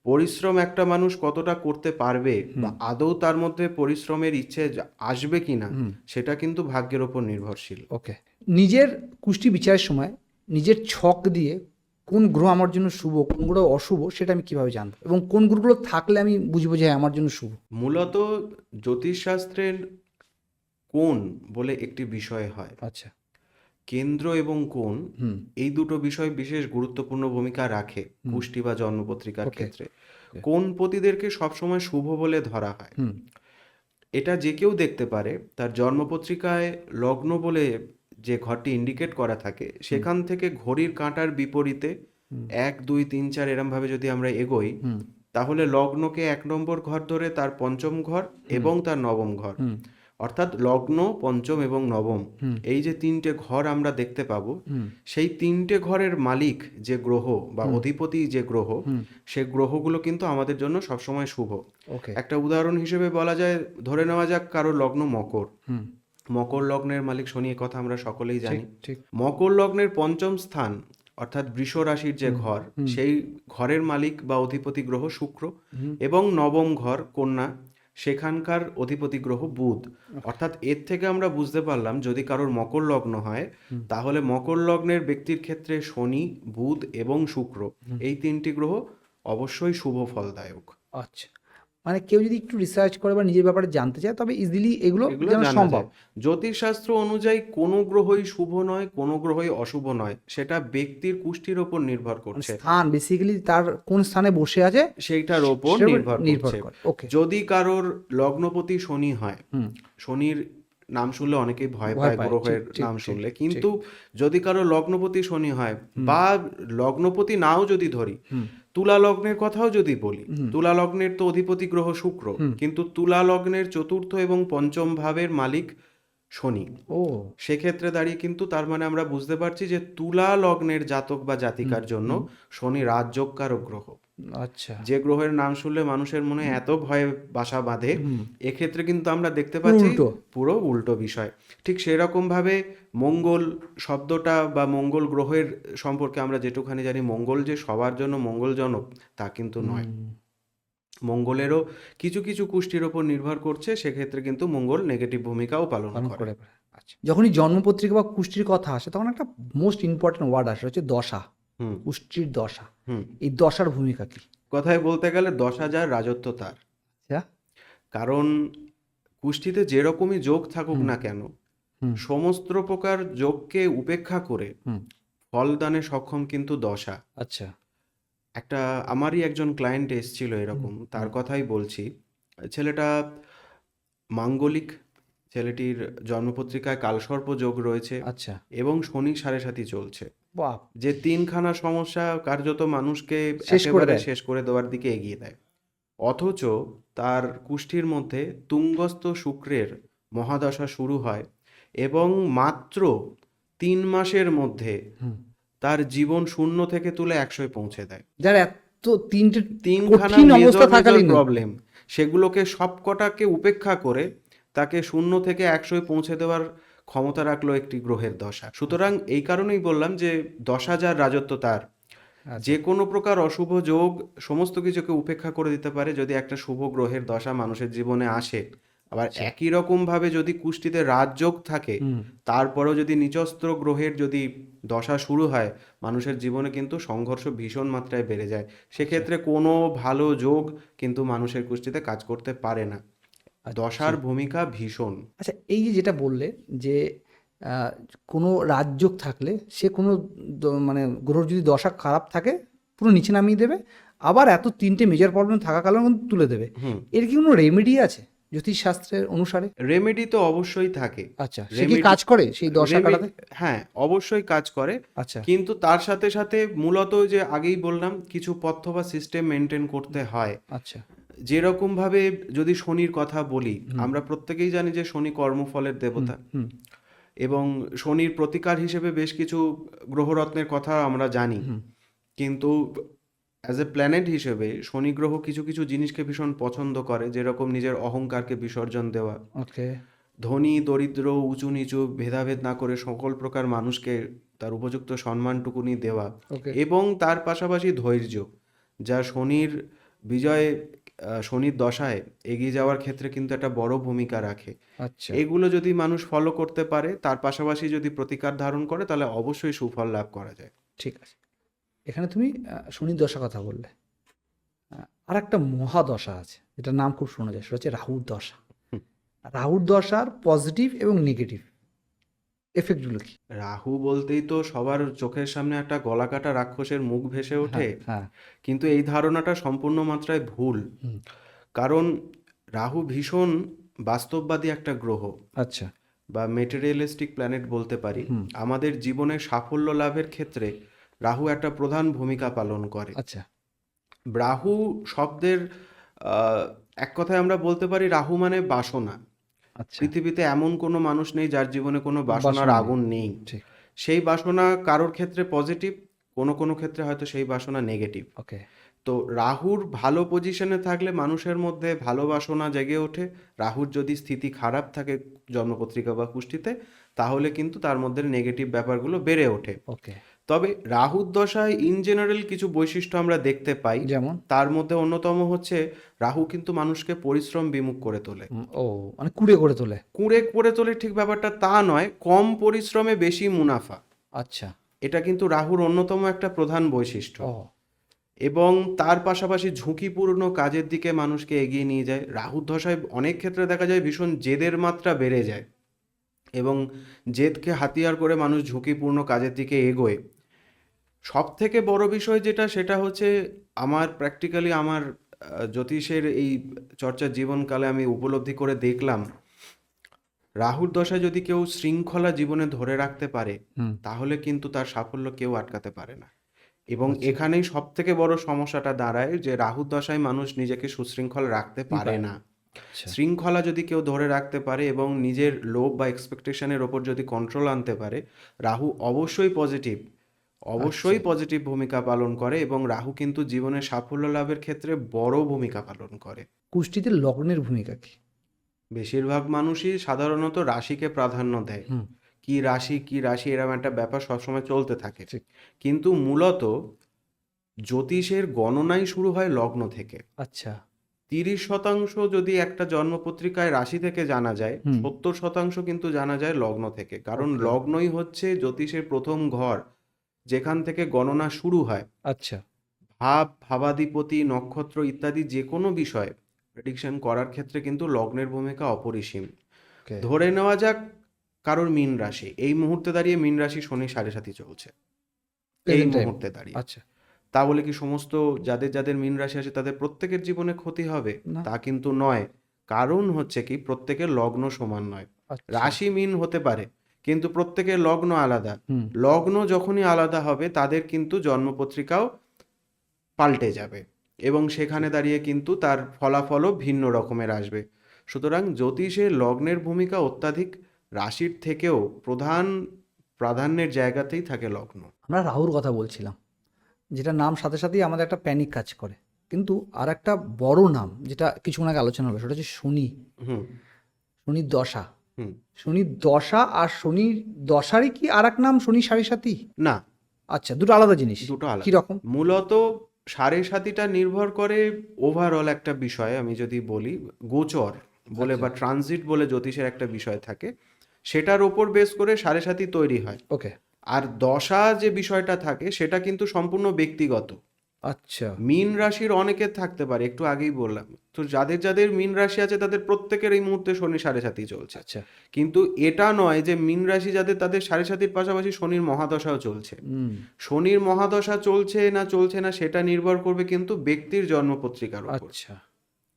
পরিশ্রম একটা মানুষ কতটা করতে পারবে বা আদৌ তার মধ্যে পরিশ্রমের ইচ্ছে আসবে কিনা, সেটা কিন্তু ভাগ্যের ওপর নির্ভরশীল। ওকে। নিজের কুষ্টি বিচারের সময় নিজের ছক দিয়ে কোন গ্রহ আমার জন্য শুভ, কোন গ্রহ অশুভ, সেটা আমি কিভাবে জানবো, এবং কোন গ্রহগুলো থাকলে আমি বুঝবো যে হ্যাঁ, আমার জন্য শুভ? মূলত জ্যোতিষশাস্ত্রের কোণ বলে একটি বিষয় হয়। আচ্ছা। কেন্দ্র এবং কোণ, হুম। এই দুটো বিষয় বিশেষ গুরুত্বপূর্ণ ভূমিকা রাখে কুষ্টি বা জন্মপত্রিকার ওকে। ক্ষেত্রে। কোণপতিদেরকে সবসময় শুভ বলে ধরা হয়। হুম। এটা যে কেউ দেখতে পারে, তার জন্মপত্রিকায় লগ্ন বলে যে ঘরটি ইন্ডিকেট করা থাকে, সেখান থেকে ঘড়ির কাঁটার বিপরীতে 1 2 3 4 এরমভাবে যদি আমরা এগোই, হুম। তাহলে লগ্নকে 1 নম্বর ঘর ধরে তার পঞ্চম ঘর এবং তার নবম ঘর, হুম। অর্থাৎ লগ্ন, পঞ্চম এবং নবম, হুম। এই যে তিনটে ঘর আমরা দেখতে পাবো, হুম। সেই তিনটে ঘরের মালিক যে গ্রহ বা অধিপতি যে গ্রহ, সে গ্রহগুলো কিন্তু আমাদের জন্য সবসময় শুভ। ওকে। একটা উদাহরণ হিসেবে বলা যায়, ধরে নেওয়া যাক কারো লগ্ন মকর। হুম। মকর লগ্নের মালিক শনি, এ কথা আমরা সকলেই জানি। ঠিক। মকর লগ্নের পঞ্চম স্থান অর্থাৎ বৃষ রাশির যে ঘর, সেই ঘরের মালিক বা অধিপতি গ্রহ শুক্র, এবং নবম ঘর কন্যা, সেখানকার অধিপতি গ্রহ বুধ। অর্থাৎ এর থেকে আমরা বুঝতে পারলাম যদি কারোর মকর লগ্ন হয়, তাহলে মকর লগ্নের ব্যক্তির ক্ষেত্রে শনি, বুধ এবং শুক্র, এই তিনটি গ্রহ অবশ্যই শুভ ফলদায়ক। আচ্ছা, মানে কেউ যদি একটু রিসার্চ করে বা নিজের ব্যাপারে জানতে চায়, তবে ইজিলি এগুলো জানা জানা সম্ভব। যায়। জ্যোতিষশাস্ত্র অনুযায়ী কোনো গ্রহই শুভ নয়, কোনো গ্রহই অশুভ নয়, সেটা ব্যক্তির কুষ্ঠির ওপর নির্ভর মানে করছে, স্থান, বেসিক্যালি তার কোন স্থানে বসে আছে সেইটার ওপর সেটার উপর নির্ভর নির্ভর করছে। করে। ওকে। যদি কারোর লগ্নপতি শনি হয়, শনির নাম শুনলে অনেকেই ভয় ভয় পায় পায়, গ্রহের ঠিক ঠিক নাম ঠিক শুনলে, ঠিক। কিন্তু যদি কারো লগ্নপতি শনি হয় বা লগ্নপতি নাও যদি ধরি, হুম তুলা লগ্নের কথাও যদি বলি, হুম তুলা লগ্নের তো অধিপতি গ্রহ শুক্র, হুম। কিন্তু তুলা লগ্নের চতুর্থ এবং পঞ্চম ভাবের মালিক শনি। ও সেক্ষেত্রে দাঁড়িয়ে কিন্তু তার মানে আমরা বুঝতে পারছি যে তুলা লগ্নের জাতক বা হুম জাতিকার জন্য হুম। শনি রাজযোগকারক গ্রহ। আচ্ছা। যে গ্রহের নাম শুনলে মানুষের মনে এত ভয়ে বাসা বাঁধে, হুম। এক্ষেত্রে কিন্তু আমরা দেখতে পুরো পাচ্ছি উল্টো। পুরো উল্টো বিষয়। ঠিক সেরকমভাবে মঙ্গল শব্দটা বা মঙ্গল গ্রহের সম্পর্কে আমরা যেটুখানি জানি, মঙ্গল যে সবার জন্য মঙ্গলজনক তা কিন্তু নয়। হুম। মঙ্গলেরও কিছু কিছু কুষ্টির ওপর নির্ভর করছে, সেক্ষেত্রে কিন্তু মঙ্গল নেগেটিভ ভূমিকাও পালন পালন করে। করে করে। আচ্ছা, যখনই জন্মপত্রিকা বা কুষ্টির কথা আসে তখন একটা মোস্ট ইম্পর্টেন্ট ওয়ার্ড আসে, হচ্ছে দশা। হুম কুষ্টির দশা, হুম। এই দশার ভূমিকা কি? কথায় বলতে গেলে 10,000 রাজত্ব তার। আচ্ছা। কারণ কুষ্টিতে যেরকমই যোগ থাকুক হুম না কেন, হুম সমস্ত প্রকার যোগকে উপেক্ষা করে হুম। ফলদানে সক্ষম কিন্তু দশা। আচ্ছা। একটা আমারই একজন ক্লায়েন্ট এসেছিল হুম এরকম, তার হুম। কথাই বলছি। ছেলেটা মাঙ্গলিক, ছেলেটির জন্মপত্রিকায় কালসর্প যোগ রয়েছে আচ্ছা। এবং শনি সাড়ে সাথী চলছে, বাপ, যে তিনখানা সমস্যা কার্যত মানুষকে শেষ করে একেবারে দেয়। শেষ করে দেওয়ার দিকে এগিয়ে দেয়। অথচ তার কুষ্ঠির মধ্যে তুঙ্গস্থ শুক্রের মহাদশা শুরু হয় এবং মাত্র 3 মাসের মধ্যে হুম। তার জীবন শূন্য থেকে তুলে 100-এ পৌঁছে দেয়। যার এত তিনটে তিনখানা কঠিন অবস্থা মেজর মেজর থাকালীন। প্রবলেম, সেগুলোকে সবকটাকে উপেক্ষা করে তাকে 0 থেকে 100-এ পৌঁছে দেওয়ার ক্ষমতা রাখলো একটি গ্রহের দশা। সুতরাং এই কারণেই বললাম যে দশা যার রাজত্ব তার। আচ্ছা। যে কোনো প্রকার অশুভ যোগ সমস্ত কিছুকে উপেক্ষা করে দিতে পারে যদি একটা শুভ গ্রহের দশা মানুষের জীবনে আসে। আবার আচ্ছা। একই রকমভাবে যদি কুষ্টিতে রাজযোগ থাকে, হুম। তারপরেও যদি নিচস্ত্র গ্রহের যদি দশা শুরু হয়, মানুষের জীবনে কিন্তু সংঘর্ষ ভীষণ মাত্রায় বেড়ে যায়। সেক্ষেত্রে কোনো ভালো যোগ কিন্তু মানুষের কুষ্টিতে কাজ করতে পারে না। দশার ভূমিকা ভীষণ। আচ্ছা, এই যে যেটা বললে যে আহ, কোনো রাজযোগ থাকলে সে কোনো মানে গ্রহর যদি দশা খারাপ থাকে পুরো নিচে নামিয়ে দেবে, আবার এত তিনটে মেজর প্রবলেম থাকাকালেও কিন্তু তুলে দেবে। হুম। এর কি কোনো রেমেডি আছে জ্যোতিষশাস্ত্রের অনুসারে? রেমেডি তো অবশ্যই থাকে। আচ্ছা, সে কি কাজ করে সেই দশা কাটাতে? হ্যাঁ, অবশ্যই কাজ করে। আচ্ছা। কিন্তু তার সাথে সাথে মূলত যে আগেই বললাম কিছু পথ্য বা সিস্টেম মেনটেন করতে হয়। আচ্ছা। যেরকম ভাবে যদি শনির কথা বলি, আমরা প্রত্যেকেই জানি যে শনি কর্মফলের দেবতা হুম এবং শনির প্রতিকার হিসেবে বেশ কিছু গ্রহরত্নের কথা আমরা জানি। হুম। কিন্তু অ্যাজ এ প্ল্যানেট হিসেবে শনি গ্রহ কিছু কিছু জিনিসকে ভীষণ পছন্দ করে, যেরকম নিজের অহংকারকে বিসর্জন দেওয়া, ওকে। ধনী দরিদ্র উঁচু নিচু ভেদাভেদ না করে সকল প্রকার মানুষকে তার উপযুক্ত সম্মানটুকুনি দেওয়া, ওকে। এবং তার পাশাপাশি ধৈর্য, যা শনির বিজয়ে শনির দশায় এগিয়ে যাওয়ার ক্ষেত্রে কিন্তু একটা বড় ভূমিকা রাখে। আচ্ছা, এগুলো যদি মানুষ ফলো করতে পারে, তার পাশাপাশি যদি প্রতিকার ধারণ করে, তাহলে অবশ্যই সুফল লাভ করা যায়। ঠিক আছে। এখানে তুমি শনির দশা কথা বললে, আর একটা মহাদশা আছে যেটার নাম খুব শোনা যায়, সেটা হচ্ছে রাহুর দশা। হুম। রাহুর দশার পজিটিভ এবং নেগেটিভ এফেক্টগুলো কি? রাহু বলতেই তো সবার চোখের সামনে একটা গলাকাটা রাক্ষসের মুখ ভেসে ওঠে, হ্যাঁ হ্যাঁ। কিন্তু এই ধারণাটা সম্পূর্ণ মাত্রায় ভুল। হুম। কারণ রাহু ভীষণ বাস্তববাদী একটা গ্রহ আচ্ছা। বা মেটেরিয়ালিস্টিক প্ল্যানেট বলতে পারি। হুম। আমাদের জীবনের সাফল্য লাভের ক্ষেত্রে রাহু একটা প্রধান ভূমিকা পালন করে। আচ্ছা। রাহু শব্দের আহ, এক কথায় আমরা বলতে পারি রাহু মানে বাসনা। আচ্ছা। পৃথিবীতে এমন কোনো মানুষ নেই যার জীবনে কোনো বাসনার বাসনা নেই। আগুন নেই। ঠিক। সেই বাসনা কারোর ক্ষেত্রে পজিটিভ, কোনো কোনো ক্ষেত্রে হয়তো সেই বাসনা নেগেটিভ। ওকে। তো রাহুর ভালো পজিশনে থাকলে মানুষের মধ্যে ভালো বাসনা জেগে ওঠে। রাহুর যদি স্থিতি খারাপ থাকে জন্মপত্রিকা বা কুষ্টিতে, তাহলে কিন্তু তার মধ্যে নেগেটিভ ব্যাপারগুলো বেড়ে ওঠে। ওকে। তবে রাহুর দশায় ইন জেনারেল কিছু বৈশিষ্ট্য আমরা দেখতে পাই। যেমন? তার মধ্যে অন্যতম হচ্ছে রাহু কিন্তু মানুষকে পরিশ্রম বিমুখ করে তোলে। ও, মানে কুড়ে করে তোলে। কুঁড়ে করে তোলে ঠিক ব্যাপারটা তা নয়, কম পরিশ্রমে বেশি মুনাফা। আচ্ছা। এটা কিন্তু রাহুর অন্যতম একটা প্রধান বৈশিষ্ট্য। ও। এবং তার পাশাপাশি ঝুঁকিপূর্ণ কাজের দিকে মানুষকে এগিয়ে নিয়ে যায়। রাহুর দশায় অনেক ক্ষেত্রে দেখা যায় ভীষণ জেদের মাত্রা বেড়ে যায় এবং জেদকে হাতিয়ার করে মানুষ ঝুঁকিপূর্ণ কাজের দিকে এগোয়। সব থেকে বড় বিষয় যেটা, সেটা হচ্ছে আমার প্র্যাকটিক্যালি আমার জ্যোতিষের এই চর্চার জীবনকালে আমি উপলব্ধি করে দেখলাম রাহুর দশায় যদি কেউ শৃঙ্খলা জীবনে ধরে রাখতে পারে হুম। তাহলে কিন্তু তার সাফল্য কেউ আটকাতে পারে না। এবং আচ্ছা। এখানেই সব থেকে বড় সমস্যাটা দাঁড়ায় যে রাহুর দশায় মানুষ নিজেকে সুশৃঙ্খল রাখতে পারে না। আচ্ছা। শৃঙ্খলা যদি কেউ ধরে রাখতে পারে এবং নিজের লোভ বা এক্সপেকটেশনের ওপর যদি কন্ট্রোল আনতে পারে, রাহু অবশ্যই পজিটিভ ভূমিকা পালন করে এবং রাহু কিন্তু জীবনে সাফল্য লাভের ক্ষেত্রে বড় ভূমিকা পালন করে। কুষ্টিতে লগ্নের ভূমিকা কি? বেশিরভাগ মানুষই সাধারণত রাশিকে প্রাধান্য দেয়। হুম। কি রাশি এরকম একটা ব্যাপার সবসময় চলতে থাকে। ঠিক। কিন্তু মূলত জ্যোতিষের গণনাই শুরু হয় লগ্ন থেকে। আচ্ছা। 30% যদি একটা জন্মপত্রিকায় রাশি থেকে জানা যায়, হুম। 70% কিন্তু জানা যায় লগ্ন থেকে। কারণ Okay. লগ্নই হচ্ছে জ্যোতিষের প্রথম ঘর, যেখান থেকে গণনা শুরু হয়। আচ্ছা। ভাবাধিপতি, নক্ষত্র ইত্যাদি যে কোনো বিষয় প্রেডিকশন করার ক্ষেত্রে কিন্তু লগ্নের ভূমিকা অপরিসীম। Okay. ধরে নেওয়া যাক কারোর মীন রাশি, এই মুহূর্তে দাঁড়িয়ে মীন রাশি শনি 7.5 চলছে এই Present time. মুহূর্তে দাঁড়িয়ে। আচ্ছা। তা বলে কি সমস্ত যাদের মীন রাশি আছে তাদের প্রত্যেকের জীবনে ক্ষতি হবে? না। তা কিন্তু নয়। কারণ হচ্ছে কি প্রত্যেকের লগ্ন সমান নয়। আচ্ছা। রাশি মীন হতে পারে কিন্তু প্রত্যেকের লগ্ন আলাদা। হুম। লগ্ন যখনই আলাদা হবে তাদের কিন্তু জন্মপত্রিকাও পাল্টে যাবে এবং সেখানে দাঁড়িয়ে কিন্তু তার ফলাফলও ভিন্ন রকমের আসবে। সুতরাং জ্যোতিষে লগ্নের ভূমিকা অত্যাধিক, রাশির থেকেও প্রাধান্যের জায়গাতেই থাকে লগ্ন। আমরা রাহুর কথা বলছিলাম, যেটা নাম সাথে সাথেই আমাদের একটা প্যানিক কাজ করে, কিন্তু আর একটা বড় নাম যেটা কিছুক্ষণ আগে আলোচনা হবে সেটা হচ্ছে শনি। হুম শনির দশা। হুম শনির দশা আর শনির দশারই কি আর এক নাম শনি সাড়ে সাতি? না, আচ্ছা, দুটো আলাদা জিনিস। দুটো আলাদা। কিরকম? মূলত সাড়ে সাতিটা নির্ভর করে ওভারঅল একটা বিষয়, আমি যদি বলি গোচর বলে বা ট্রানজিট বলে জ্যোতিষের একটা বিষয় থাকে, সেটার ওপর বেস করে সাড়ে সাতি তৈরি হয়। ওকে। আর দশা যে বিষয়টা থাকে সেটা কিন্তু সম্পূর্ণ ব্যক্তিগত। আচ্ছা। মীন রাশির অনেকের থাকতে পারে, একটু আগেই বললাম তো, যাদের মীন রাশি আছে তাদের প্রত্যেকের এই মুহূর্তে শনি সাড়ে সাতি চলছে। আচ্ছা। কিন্তু এটা নয় যে মীন রাশি যাদের তাদের সাড়ে সাতির পাশাপাশি শনির মহাদশাও চলছে। হুম। শনির মহাদশা চলছে না সেটা নির্ভর করবে কিন্তু ব্যক্তির জন্মপত্রিকার উপর। আচ্ছা।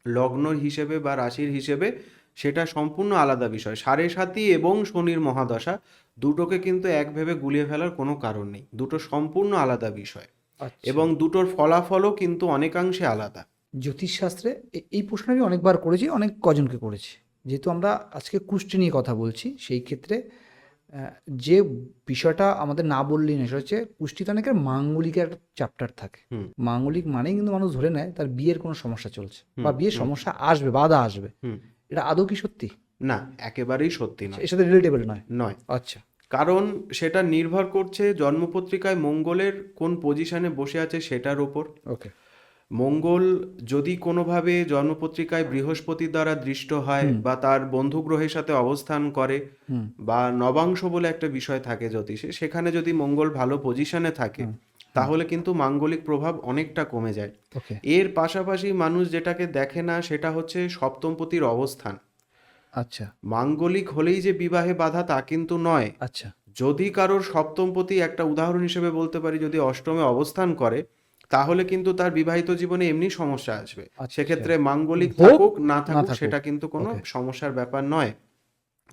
লগ্ন হিসেবে বা রাশির হিসেবে সেটা সম্পূর্ণ আলাদা বিষয়। সাড়ে সাতি এবং শনির মহাদশা দুটোকে কিন্তু এক ভেবে গুলিয়ে ফেলার কোনো কারণ নেই, দুটো সম্পূর্ণ আলাদা বিষয় আচ্ছা। এবং দুটোর ফলাফলও কিন্তু অনেকাংশে আলাদা। জ্যোতিষশাস্ত্রে এই প্রশ্ন আমি অনেকবার করেছি, অনেক কজনকে করেছি। যেহেতু আমরা আজকে কুষ্টি নিয়ে কথা বলছি, সেই ক্ষেত্রে যে বিষয়টা আমাদের না বললেই না, সেটা হচ্ছে কুষ্টিতে অনেকের মাঙ্গলিকের একটা চ্যাপ্টার থাকে। হুম। মাঙ্গলিক মানেই কিন্তু মানুষ ধরে নেয় তার বিয়ের কোনো সমস্যা চলছে বা হুম, বিয়ের হুম। সমস্যা আসবে, বাধা আসবে। হুম। এটা আদৌ কি সত্যি? না, একেবারেই সত্যি নয়। এর সাথে রিলেটেবল নয়। নয়, আচ্ছা। কারণ সেটা নির্ভর করছে জন্মপত্রিকায় মঙ্গলের কোন পজিশনে বসে আছে সেটার ওপর। ওকে। মঙ্গল যদি কোনোভাবে জন্মপত্রিকায় বৃহস্পতির দ্বারা দৃষ্ট হয় বা তার বন্ধু গ্রহের সাথে অবস্থান করে হুম। বা নবাংশ বলে একটা বিষয় থাকে জ্যোতিষে, সেখানে যদি মঙ্গল ভালো পজিশনে থাকে তাহলে কিন্তু মাঙ্গলিক প্রভাব অনেকটা কমে যায়। ওকে। এর পাশাপাশি মানুষ যেটাকে দেখে না সেটা হচ্ছে সপ্তমপতির অবস্থান। আচ্ছা। মাঙ্গলিক হলেই যে বিবাহে বাধা তা কিন্তু নয়। আচ্ছা। যদি কারোর সপ্তমপতি, একটা উদাহরণ হিসেবে বলতে পারি, যদি অষ্টমে অবস্থান করে তাহলে কিন্তু তার বিবাহিত জীবনে এমনি সমস্যা আসবে। আচ্ছা। সেক্ষেত্রে মাঙ্গলিক হোক, থাকুক না থাকুক থাকুক। সেটা কিন্তু কোনো Okay. সমস্যার ব্যাপার নয়।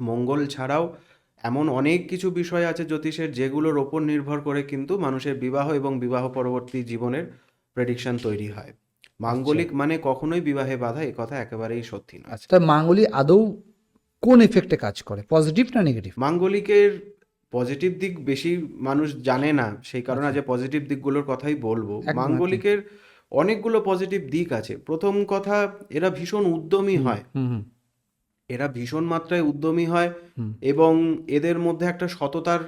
মঙ্গল ছাড়াও এমন অনেক কিছু বিষয় আছে জ্যোতিষের যেগুলোর ওপর নির্ভর করে কিন্তু মানুষের বিবাহ এবং বিবাহ পরবর্তী জীবনের প্রেডিকশন তৈরি হয়। মাঙ্গলিক মানে কখনোই বিবাহে বাধা, এ কথা একেবারেই সত্যি নয়। আচ্ছা, তা মাঙ্গলিক আদৌ কোন এফেক্টে কাজ করে, পজিটিভ না নেগেটিভ? মাঙ্গলিকের পজিটিভ দিক বেশি মানুষ জানে না, সেই কারণে আজ পজিটিভ দিকগুলোর কথাই বলবো। একদম, মাঙ্গলিকের অনেকগুলো পজিটিভ দিক আছে। প্রথম কথা, এরা ভীষণ উদ্যমী হয়, হুম হুম এরা ভীষণ মাত্রায় উদ্যমী হয় হুম। এবং এদের মধ্যে একটা সততার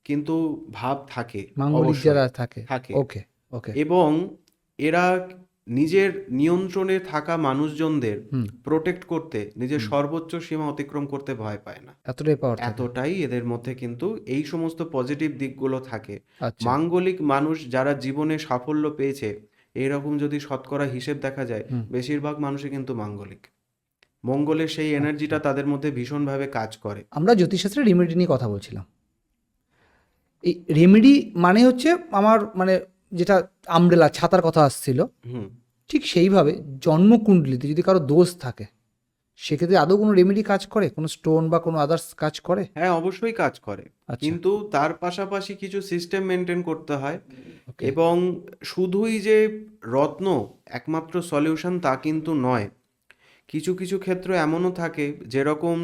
কিন্তু ভাব থাকে, মাঙ্গলিক অবশ্যই যারা থাকে। থাকে। ওকে। ওকে। এবং এরা নিজের নিয়ন্ত্রণে থাকা মানুষজনদের হুম। প্রোটেক্ট করতে নিজের সর্বোচ্চ সীমা অতিক্রম করতে ভয় পায় না। এতটাই পাওয়ার থাকে। এতটাই এদের মধ্যে কিন্তু এই সমস্ত পজিটিভ দিকগুলো থাকে। আচ্ছা। মাঙ্গলিক মানুষ যারা জীবনে সাফল্য পেয়েছে, এইরকম যদি শতকরা হিসেব দেখা যায়, বেশিরভাগ মানুষই কিন্তু মাঙ্গলিক। মঙ্গলের সেই এনার্জিটা তাদের মধ্যে ভীষণভাবে কাজ করে। আমরা জ্যোতিষশাস্ত্রে রেমেডি নিয়ে কথা বলছিলাম। এই রেমেডি মানে হচ্ছে আমার মানে যেটা আমব্রেলা ছাতার কথা আসছিল, হুম ঠিক সেইভাবে জন্মকুণ্ডলিতে যদি কারো দোষ থাকে সেক্ষেত্রে আদৌ কোনো রেমেডি কাজ করে, কোনো স্টোন বা কোনো আদার্স কাজ করে? হ্যাঁ, অবশ্যই কাজ করে, আচ্ছা। কিন্তু তার পাশাপাশি কিছু সিস্টেম মেনটেন করতে হয়। ওকে। এবং শুধুই যে রত্ন একমাত্র সলিউশন তা কিন্তু নয়। কিছু কিছু ক্ষেত্র এমনও থাকে, যেরকম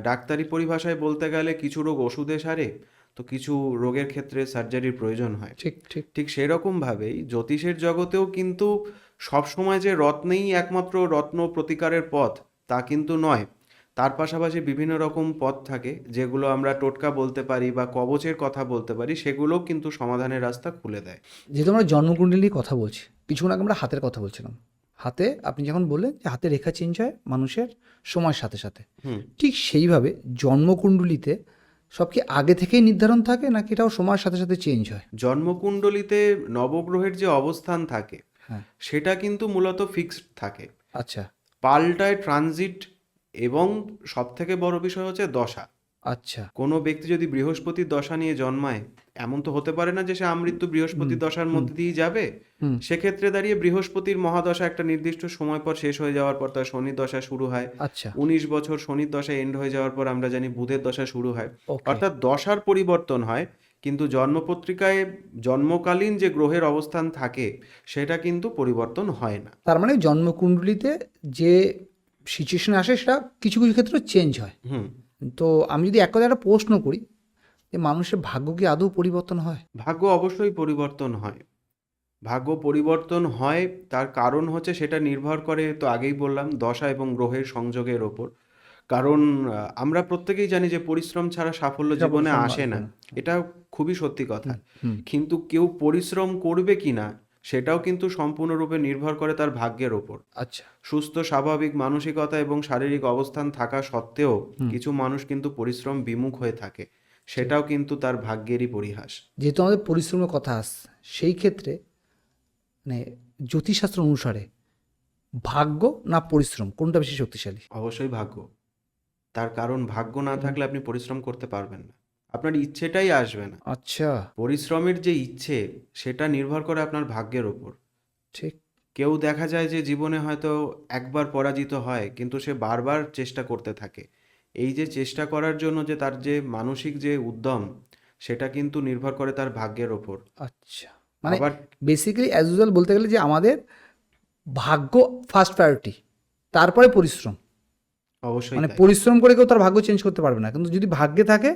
ডাক্তারি পরিভাষায় বলতে গেলে কিছু রোগ ওষুধে সারে, তো কিছু রোগের ক্ষেত্রে সার্জারির প্রয়োজন হয়। ঠিক ঠিক। ঠিক সেরকমভাবেই জ্যোতিষের জগতেও কিন্তু সবসময় যে রত্নেই একমাত্র রত্ন প্রতিকারের পথ তা কিন্তু নয়। তার পাশাপাশি বিভিন্ন রকম পথ থাকে, যেগুলো আমরা টোটকা বলতে পারি বা কবচের কথা বলতে পারি, সেগুলোও কিন্তু সমাধানের রাস্তা খুলে দেয়। যেহেতু আমরা জন্মকুণ্ডলীর কথা বলছি, কিছুক্ষণ আগে আমরা হাতের কথা বলছিলাম। হাতে আপনি যখন বললেন যে হাতের রেখা চেঞ্জ হয় মানুষের সময়ের সাথে সাথে, হুম। ঠিক সেইভাবে জন্মকুণ্ডলিতে সব কি আগে থেকেই নির্ধারণ থাকে, নাকি এটাও সময়ের সাথে সাথে চেঞ্জ হয়? জন্মকুণ্ডলিতে নবগ্রহের যে অবস্থান থাকে হ্যাঁ। সেটা কিন্তু মূলত ফিক্সড থাকে, আচ্ছা পাল্টায় ট্রানজিট, এবং সব থেকে বড় বিষয় হচ্ছে দশা। আচ্ছা। কোনো ব্যক্তি যদি বৃহস্পতির দশা নিয়ে জন্মায়, এমন তো হতে পারে না যে সে আমৃত্যু বৃহস্পতির দশার মধ্যে দিয়েই যাবে। হুম। সেক্ষেত্রে দাঁড়িয়ে বৃহস্পতির মহাদশা একটা নির্দিষ্ট সময় পর শেষ হয়ে যাওয়ার পর তার শনির দশা শুরু হয়। আচ্ছা। 19 বছর শনির দশা এন্ড হয়ে যাওয়ার পর আমরা জানি বুধের দশা শুরু হয়। ওকে। অর্থাৎ দশার পরিবর্তন হয়, কিন্তু জন্মপত্রিকায় জন্মকালীন যে গ্রহের অবস্থান থাকে সেটা কিন্তু পরিবর্তন হয় না। তার মানে জন্মকুণ্ডলিতে যে সিচুয়েশন আসে সেটা কিছু কিছু ক্ষেত্রে চেঞ্জ হয়। হুম। তো আমি যদি এক কথায় একটা প্রশ্ন করি, যে মানুষের ভাগ্য কি আদৌ পরিবর্তন হয়? ভাগ্য অবশ্যই পরিবর্তন হয়। ভাগ্য পরিবর্তন হয়, তার কারণ হচ্ছে সেটা নির্ভর করে, তো আগেই বললাম, দশা এবং গ্রহের সংযোগের ওপর। কারণ আমরা প্রত্যেকেই জানি যে পরিশ্রম ছাড়া সাফল্য সেটা জীবনে পরিশ্রম আসে আসবে না। না। এটা খুবই সত্যি কথা। হুম। কিন্তু কেউ পরিশ্রম করবে কি না সেটাও কিন্তু সম্পূর্ণরূপে নির্ভর করে তার ভাগ্যের ওপর। আচ্ছা। সুস্থ স্বাভাবিক মানসিকতা এবং শারীরিক অবস্থান থাকা সত্ত্বেও হুম। কিছু মানুষ কিন্তু পরিশ্রম বিমুখ হয়ে থাকে, সেটাও কিন্তু তার ভাগ্যেরই পরিহাস। যেহেতু আমাদের পরিশ্রমের কথা আসছে, সেই ক্ষেত্রে মানে জ্যোতিষশাস্ত্র অনুসারে ভাগ্য না পরিশ্রম কোনটা বেশি শক্তিশালী? অবশ্যই ভাগ্য। তার কারণ ভাগ্য না থাকলে আপনি পরিশ্রম করতে পারবেন না, আপনার ইচ্ছেটাই আসবে না। আচ্ছা। পরিশ্রমের যে ইচ্ছে সেটা নির্ভর করে আপনার ভাগ্যের ওপর। ঠিক। কেউ দেখা যায় যে জীবনে হয়তো একবার পরাজিত হয়, কিন্তু সে বারবার চেষ্টা করতে থাকে। এই যে চেষ্টা করার জন্য যে তার যে মানসিক যে উদ্যম, সেটা কিন্তু নির্ভর করে তার ভাগ্যের ওপর। আচ্ছা, মানে আবার বেসিক্যালি অ্যাজ ইউজুয়াল বলতে গেলে যে আমাদের ভাগ্য ফার্স্ট প্রায়োরিটি, তারপরে পরিশ্রম। অবশ্যই মানে তাই। পরিশ্রম করে কেউ তার ভাগ্য চেঞ্জ করতে পারবে না, কিন্তু যদি ভাগ্যে থাকে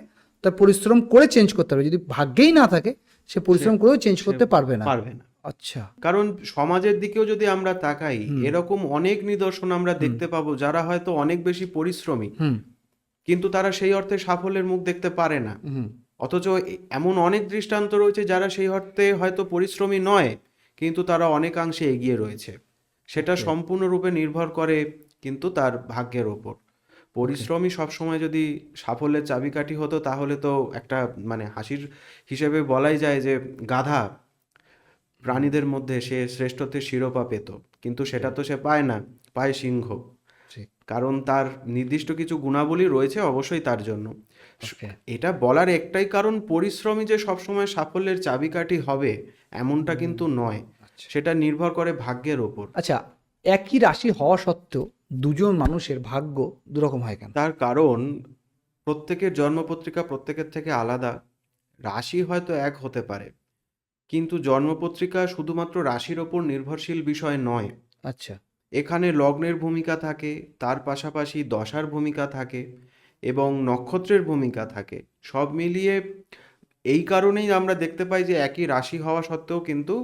তার পরিশ্রম করে চেঞ্জ করতে হবে। যদি ভাগ্যেই না থাকে সে পরিশ্রম করেও চেঞ্জ সে করতে পারবে না। পারবে না। আচ্ছা। কারণ সমাজের দিকেও যদি আমরা তাকাই, এরকম অনেক নিদর্শন আমরা দেখতে পাবো যারা হয়তো অনেক বেশি পরিশ্রমী, হুম কিন্তু তারা সেই অর্থে সাফল্যের মুখ দেখতে পারে না। হুম। অথচ এমন অনেক দৃষ্টান্ত রয়েছে যারা সেই অর্থে হয়তো পরিশ্রমী নয়, কিন্তু তারা অনেকাংশে এগিয়ে রয়েছে। সেটা Okay. সম্পূর্ণরূপে নির্ভর করে কিন্তু তার ভাগ্যের ওপর। পরিশ্রমই সবসময় যদি সাফল্যের চাবিকাঠি হতো, তাহলে তো একটা মানে হাসির হিসেবে বলাই যায় যে গাধা প্রাণীদের মধ্যে সে শ্রেষ্ঠত্বের শিরোপা পেত, কিন্তু সেটা তো সে পায় না, পায় সিংহ। ঠিক। কারণ তার নির্দিষ্ট কিছু গুণাবলী রয়েছে অবশ্যই তার জন্য। Okay. এটা বলার একটাই কারণ, পরিশ্রমী যে সবসময় সাফল্যের চাবিকাঠি হবে এমনটা কিন্তু নয়। আচ্ছা। সেটা নির্ভর করে ভাগ্যের ওপর। আচ্ছা, একই রাশি হওয়া সত্ত্বেও দুজন মানুষের ভাগ্য দুরকম হয় কেন? তার কারণ প্রত্যেকের জন্মপত্রিকা প্রত্যেকের থেকে আলাদা। রাশি হয়তো এক হতে পারে, কিন্তু জন্মপত্রিকা শুধুমাত্র রাশির ওপর নির্ভরশীল বিষয় নয়। আচ্ছা। এখানে লগ্নের ভূমিকা থাকে, তার পাশাপাশি দশার ভূমিকা থাকে, এবং নক্ষত্রের ভূমিকা থাকে। সব মিলিয়ে এই কারণেই আমরা দেখতে পাই যে একই রাশি হওয়া সত্ত্বেও কিন্তু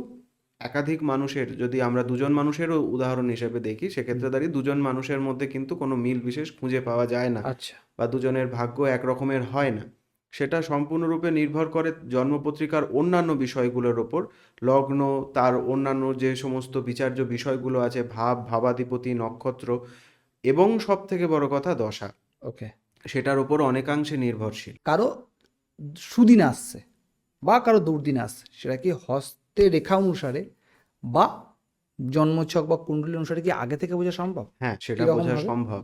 একাধিক মানুষের, যদি আমরা দুজন মানুষেরও উদাহরণ হিসেবে দেখি, সেক্ষেত্রে দাঁড়িয়ে দুজন মানুষের মধ্যে কিন্তু কোনো মিল বিশেষ খুঁজে পাওয়া যায় না, আচ্ছা। বা দুজনের ভাগ্য একরকমের হয় না। সেটা সম্পূর্ণরূপে নির্ভর করে জন্মপত্রিকার অন্যান্য বিষয়গুলোর ওপর। লগ্ন, তার অন্যান্য যে সমস্ত বিচার্য বিষয়গুলো আছে, ভাব, ভাবাধিপতি, নক্ষত্র, এবং সব থেকে বড় কথা দশা, ওকে। সেটার ওপর অনেকাংশে নির্ভরশীল। কারো সুদিন আসছে বা কারো দুর্দিন আসছে, সেটা কি হস্তে রেখা অনুসারে বা জন্মছক বা কুণ্ডলী অনুসারে কি আগে থেকে বোঝা সম্ভব? হ্যাঁ, সেটা কিরকম বোঝা ভাবে? সম্ভব।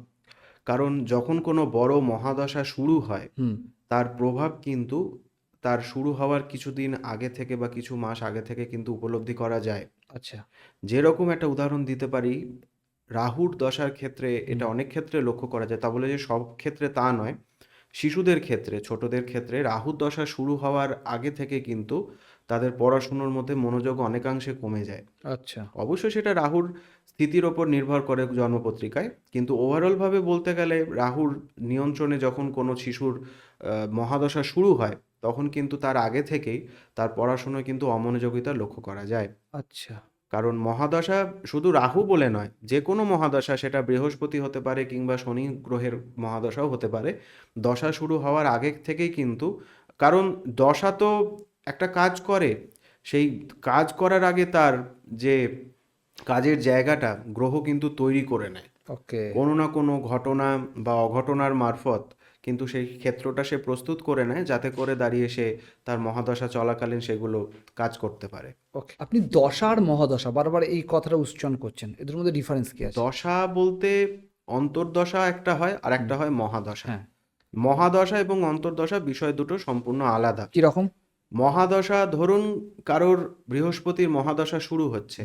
কারণ যখন কোনো বড় মহাদশা শুরু হয়, হুম। তার প্রভাব কিন্তু তার শুরু হওয়ার কিছুদিন আগে থেকে বা কিছু মাস আগে থেকে কিন্তু উপলব্ধি করা যায়। আচ্ছা। যেরকম একটা উদাহরণ দিতে পারি, রাহুর দশার ক্ষেত্রে এটা অনেক ক্ষেত্রে লক্ষ্য করা যায়, তা বলে যে সব ক্ষেত্রে তা নয়। শিশুদের ক্ষেত্রে, ছোটদের ক্ষেত্রে রাহুর দশা শুরু হওয়ার আগে থেকে কিন্তু তাদের পড়াশুনোর মধ্যে মনোযোগ অনেকাংশে কমে যায়। আচ্ছা। অবশ্যই সেটা রাহুর স্থিতির ওপর নির্ভর করে জন্মপত্রিকায়, কিন্তু ওভারঅলভাবে বলতে গেলে রাহুর নিয়ন্ত্রণে যখন কোনো শিশুর মহাদশা শুরু হয়, তখন কিন্তু তার আগে থেকেই তার পড়াশোনায় কিন্তু অমনোযোগিতা লক্ষ্য করা যায়। আচ্ছা। কারণ মহাদশা শুধু রাহু বলে নয়, যে কোনো মহাদশা, সেটা বৃহস্পতি হতে পারে কিংবা শনি গ্রহের মহাদশাও হতে পারে, দশা শুরু হওয়ার আগে থেকেই কিন্তু, কারণ দশা তো একটা কাজ করে, সেই কাজ করার আগে তার যে কাজের জায়গাটা গ্রহ কিন্তু তৈরি করে নেয় ওকে। কোনো না কোনো ঘটনা বা অঘটনার মারফত, কিন্তু সেই ক্ষেত্রটা সে প্রস্তুত করে নেয় যাতে করে দাঁড়িয়ে সে তার মহাদশা চলাকালীন সেগুলো কাজ করতে পারে। ওকে, আপনি দশা আর মহাদশা বারবার এই কথাটা উচ্চারণ করছেন, এদের মধ্যে ডিফারেন্স কি আছে? দশা বলতে অন্তর্দশা একটা হয় আর একটা হয় মহাদশা। হ্যাঁ। মহাদশা এবং অন্তর্দশা বিষয় দুটো সম্পূর্ণ আলাদা। কিরকম? মহাদশা, ধরুন কারোর বৃহস্পতির মহাদশা শুরু হচ্ছে,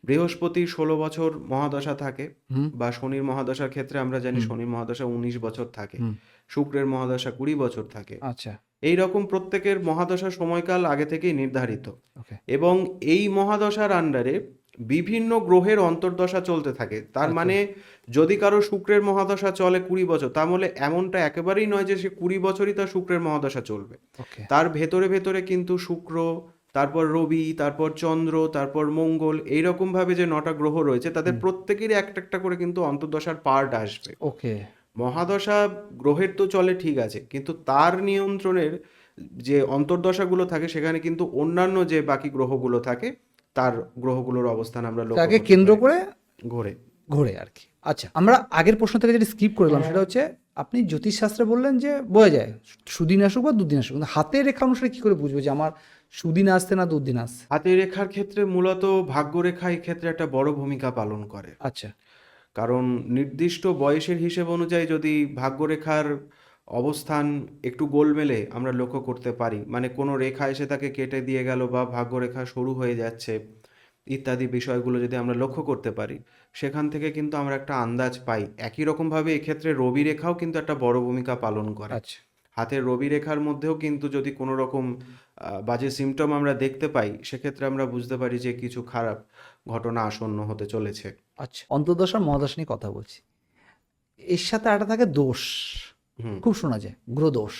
বৃহস্পতির 16 বছর মহাদশা থাকে, হুম। বা শনির মহাদশার ক্ষেত্রে আমরা জানি শনির মহাদশা 19 বছর থাকে, শুক্রের মহাদশা 20 বছর থাকে। আচ্ছা। এই রকম প্রত্যেকের মহাদশার সময়কাল আগে থেকেই নির্ধারিত, ওকে। এবং এই মহাদশার আন্ডারে বিভিন্ন গ্রহের অন্তর্দশা চলতে থাকে। তার মানে যদি কারো শুক্রের মহাদশা চলে 20 বছর, তাহলে এমনটা একেবারেই নয় যে সে 20 বছরই তার শুক্রের মহাদশা চলবে। ওকে। তার ভেতরে ভেতরে কিন্তু শুক্র, তারপর রবি, তারপর চন্দ্র, তারপর মঙ্গল, এইরকম ভাবে যে 9টা গ্রহ রয়েছে তাদের প্রত্যেকেরই একটা একটা করে কিন্তু অন্তর্দশার পার্ট আসবে। ওকে। মহাদশা গ্রহের তো চলে ঠিক আছে, কিন্তু তার নিয়ন্ত্রণের যে অন্তর্দশাগুলো থাকে সেখানে কিন্তু অন্যান্য যে বাকি গ্রহগুলো থাকে তার গ্রহগুলোর অবস্থান আমরা লক্ষ্য তাকে করতে কেন্দ্র পারি। করে ঘোরে। ঘোরে আর কি। আচ্ছা, আমরা আগের প্রশ্ন থেকে যেটা স্কিপ করলাম সেটা হচ্ছে আপনি জ্যোতিষশাস্ত্রে বললেন যে বোঝা যায় সুদিন আসুক বা দুদিন আসুক, কিন্তু হাতের রেখা অনুসারে কি করে বুঝবো যে আমার সুদিন আসছে না দুদিন আসছে? হাতের রেখার ক্ষেত্রে মূলত ভাগ্যরেখা এই ক্ষেত্রে একটা বড় ভূমিকা পালন করে। আচ্ছা। কারণ নির্দিষ্ট বয়সের হিসেব অনুযায়ী যদি ভাগ্যরেখার অবস্থান একটু গোলমেলে আমরা লক্ষ্য করতে পারি, মানে কোনো রেখা এসে তাকে কেটে দিয়ে গেল বা ভাগ্যরেখা সরু হয়ে যাচ্ছে ইত্যাদি বিষয়গুলো যদি আমরা লক্ষ্য করতে পারি, সেখান থেকে কিন্তু আমরা একটা আন্দাজ পাই। একই রকমভাবে এক্ষেত্রে রবি রেখাও কিন্তু একটা বড় ভূমিকা পালন করে। আচ্ছা। হাতের রবি রেখার মধ্যেও কিন্তু যদি কোনো রকম বাজে সিমটম আমরা দেখতে পাই, সেক্ষেত্রে আমরা বুঝতে পারি যে কিছু খারাপ ঘটনা আসন্ন হতে চলেছে। আচ্ছা, অন্তর্দশা আর মহাদশা নিয়ে কথা বলছি, এর সাথে একটা থাকে দোষ, হুম। খুব শোনা যায় গ্রহ দোষ।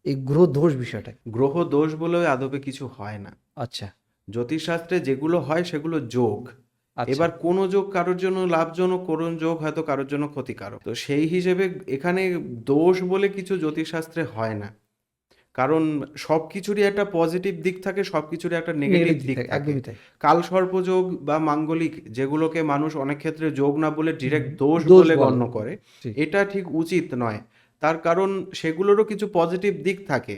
এই গ্রহ দোষ বিষয়টা কি? গ্রহ দোষ বলেও আদপে কিছু হয় না। আচ্ছা। জ্যোতিষশাস্ত্রে যেগুলো হয় সেগুলো যোগ। আচ্ছা। এবার কোনো যোগ কারোর জন্য লাভজনক, কোন যোগ হয়তো কারোর জন্য ক্ষতিকারক, তো সেই হিসেবে এখানে দোষ বলে কিছু জ্যোতিষশাস্ত্রে হয় না। কারণ সব কিছুরই একটা পজিটিভ দিক থাকে, সব কিছুরই একটা নেগেটিভ দিক থাকে। একদমই তাই। কালসর্পযোগ বা মাঙ্গলিক, যেগুলোকে মানুষ অনেক ক্ষেত্রে যোগ না বলে ডিরেক্ট দোষ দোষ বলে বলে। গণ্য করে, ঠিক। এটা ঠিক উচিত নয়। তার কারণ সেগুলোরও কিছু পজিটিভ দিক থাকে।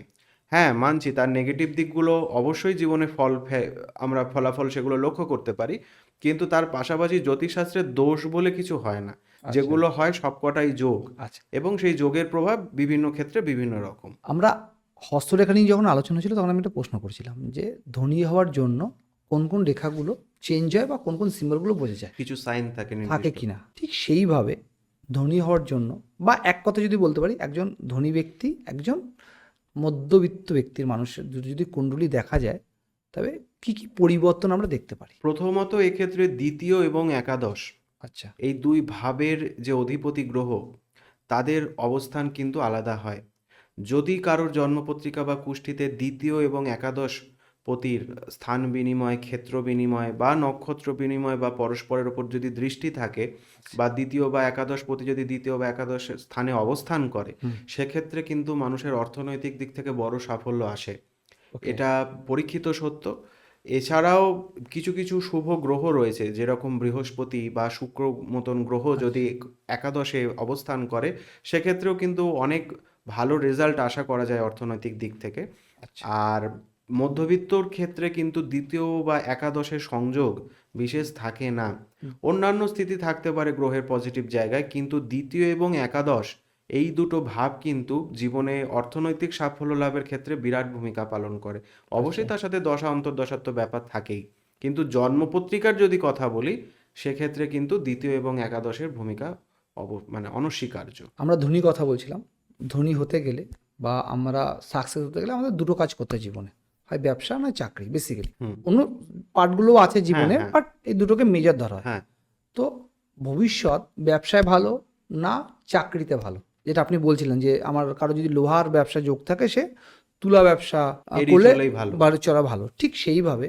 হ্যাঁ, মানছি তার নেগেটিভ দিকগুলো অবশ্যই জীবনে আমরা ফলাফল সেগুলো লক্ষ্য করতে পারি, কিন্তু তার পাশাপাশি জ্যোতিষশাস্ত্রের দোষ বলে কিছু হয় না। যেগুলো হয় সবকটাই যোগ, আচ্ছা। এবং সেই যোগের প্রভাব বিভিন্ন ক্ষেত্রে বিভিন্ন রকম। আমরা হস্তরেখা নিয়ে যখন আলোচনা ছিল তখন আমি একটা প্রশ্ন করছিলাম যে ধনী হওয়ার জন্য কোন কোন রেখাগুলো চেঞ্জ হয় বা কোন কোন সিম্বলগুলো বোঝা যায়, কিছু সাইন থাকে থাকে নির্দিষ্ট। কিনা। ঠিক সেইভাবে ধনী হওয়ার জন্য, বা এক কথা যদি বলতে পারি, একজন ধনী ব্যক্তি একজন মধ্যবিত্ত ব্যক্তির মানুষের যদি কুণ্ডলী দেখা যায় তবে কি কি পরিবর্তন আমরা দেখতে পারি? প্রথমত এক্ষেত্রে দ্বিতীয় এবং একাদশ, আচ্ছা। এই দুই ভাবের যে অধিপতি গ্রহ, তাদের অবস্থান কিন্তু আলাদা হয়। যদি কারোর জন্মপত্রিকা বা কুষ্ঠিতে দ্বিতীয় এবং একাদশ পতির স্থান বিনিময়, ক্ষেত্র বিনিময় বা নক্ষত্র বিনিময় বা পরস্পরের ওপর যদি দৃষ্টি থাকে, বা দ্বিতীয় বা একাদশ পতি যদি দ্বিতীয় বা একাদশ স্থানে অবস্থান করে, সেক্ষেত্রে কিন্তু মানুষের অর্থনৈতিক দিক থেকে বড় সাফল্য আসে। এটা পরীক্ষিত সত্য। এছাড়াও কিছু কিছু শুভ গ্রহ রয়েছে, যেরকম বৃহস্পতি বা শুক্র মতন গ্রহ যদি একাদশে অবস্থান করে, সেক্ষেত্রেও কিন্তু অনেক ভালো রেজাল্ট আশা করা যায় অর্থনৈতিক দিক থেকে। আর মধ্যবিত্তর ক্ষেত্রে কিন্তু দ্বিতীয় বা একাদশের সংযোগ বিশেষ থাকে না। অন্যান্য স্থিতি থাকতে পারে গ্রহের পজিটিভ জায়গায়, কিন্তু দ্বিতীয় এবং একাদশ এই দুটো ভাব কিন্তু জীবনে অর্থনৈতিক সাফল্য লাভের ক্ষেত্রে বিরাট ভূমিকা পালন করে। অবশ্যই তার সাথে দশা অন্তর্দশার তো ব্যাপার থাকেই, কিন্তু জন্মপত্রিকার যদি কথা বলি, সেক্ষেত্রে কিন্তু দ্বিতীয় এবং একাদশের ভূমিকা মানে অনস্বীকার্য। আমরা ধনী কথা বলছিলাম, ধনী হতে গেলে বা আমরা সাকসেস হতে গেলে আমাদের দুটো কাজ করতে হয় জীবনে, হয় ব্যবসা নয় চাকরি, বেসিক্যালি। হুম। অন্য পার্টগুলোও আছে জীবনে, হ্যাঁ। বাট এই দুটোকে মেজর ধরা হয়। হ্যাঁ, তো ভবিষ্যৎ ব্যবসায় ভালো না চাকরিতে ভালো, যেটা আপনি বলছিলেন যে আমার কারো যদি লোহার ব্যবসা যোগ থাকে, সে তুলা ব্যবসা এড়িয়ে করলে চলাই ভালো। বাড়ি চলা ভালো। ঠিক সেইভাবে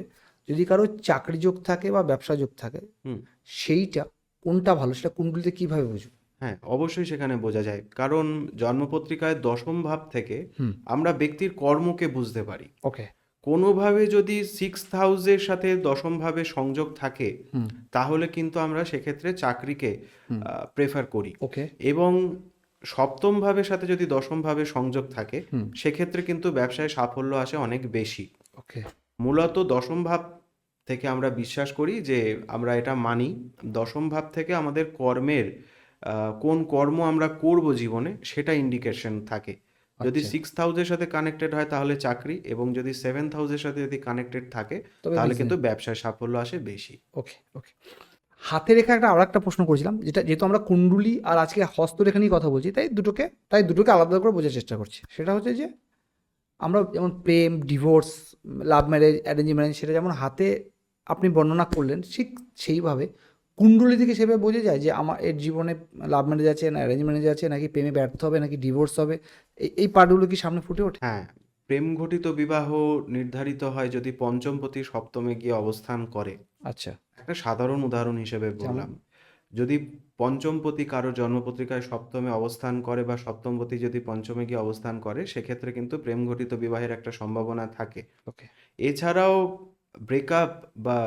যদি কারো চাকরি যোগ থাকে বা ব্যবসা যোগ থাকে, হুম। সেইটা কোনটা ভালো সেটা কুণ্ডলিতে কিভাবে বুঝবো? হ্যাঁ, অবশ্যই সেখানে বোঝা যায়, কারণ জন্মপত্রিকায় দশম ভাব থেকে হুম। আমরা ব্যক্তির কর্মকে বুঝতে পারি। ওকে। কোনোভাবে যদি 6th হাউসের সাথে দশম ভাবে সংযোগ থাকে, হুম। তাহলে কিন্তু আমরা সেক্ষেত্রে চাকরিকে প্রেফার করি। ওকে। এবং সপ্তম ভাবের সাথে যদি দশম ভাবে সংযোগ থাকে, হুম। সেক্ষেত্রে কিন্তু ব্যবসায় সাফল্য আসে অনেক বেশি। ওকে। মূলত দশম ভাব থেকে আমরা বিশ্বাস করি যে, আমরা এটা মানি, দশম ভাব থেকে আমাদের কর্মের কোন কর্ম আমরা করব জীবনে সেটা ইন্ডিকেশন থাকে। যদি আচ্ছা। 6th হাউসের সাথে কানেক্টেড হয় তাহলে চাকরি, এবং যদি 7th হাউসের সাথে যদি কানেক্টেড থাকে তবে তাহলে business। কিন্তু ব্যবসায় সাফল্য আসে বেশি। ওকে। ওকে। হাতে রেখা একটা আর একটা প্রশ্ন করেছিলাম, যেটা যেহেতু আমরা কুণ্ডুলি আর আজকে হস্তরেখা নিয়ে কথা বলছি, তাই দুটোকে আলাদা করে বোঝার চেষ্টা করছি। সেটা হচ্ছে যে আমরা যেমন প্রেম, divorce, love marriage, arrange marriage, সেটা যেমন হাতে আপনি বর্ণনা করলেন, ঠিক সেইভাবে কুণ্ডলী থেকে সেভাবে বোঝা যায় যে আমার এর জীবনে লাভ ম্যারেজ আছে না অ্যারেঞ্জ ম্যারেজ আছে, নাকি প্রেমে ব্যর্থ হবে, নাকি ডিভোর্স হবে। এই পার্টগুলো কি সামনে ফুটে ওঠে? হ্যাঁ, প্রেম ঘটিত বিবাহ নির্ধারিত হয় যদি পঞ্চমপতি সপ্তমে গিয়ে অবস্থান করে। আচ্ছা। একটা সাধারণ উদাহরণ হিসেবে বললাম, যদি পঞ্চমপতি কারো জন্মপত্রিকায় সপ্তমে অবস্থান করে বা সপ্তমপতি যদি পঞ্চমে গিয়ে অবস্থান করে, সেক্ষেত্রে কিন্তু প্রেম ঘটিত বিবাহের একটা সম্ভাবনা থাকে। ওকে। এছাড়াও ব্রেকআপ বা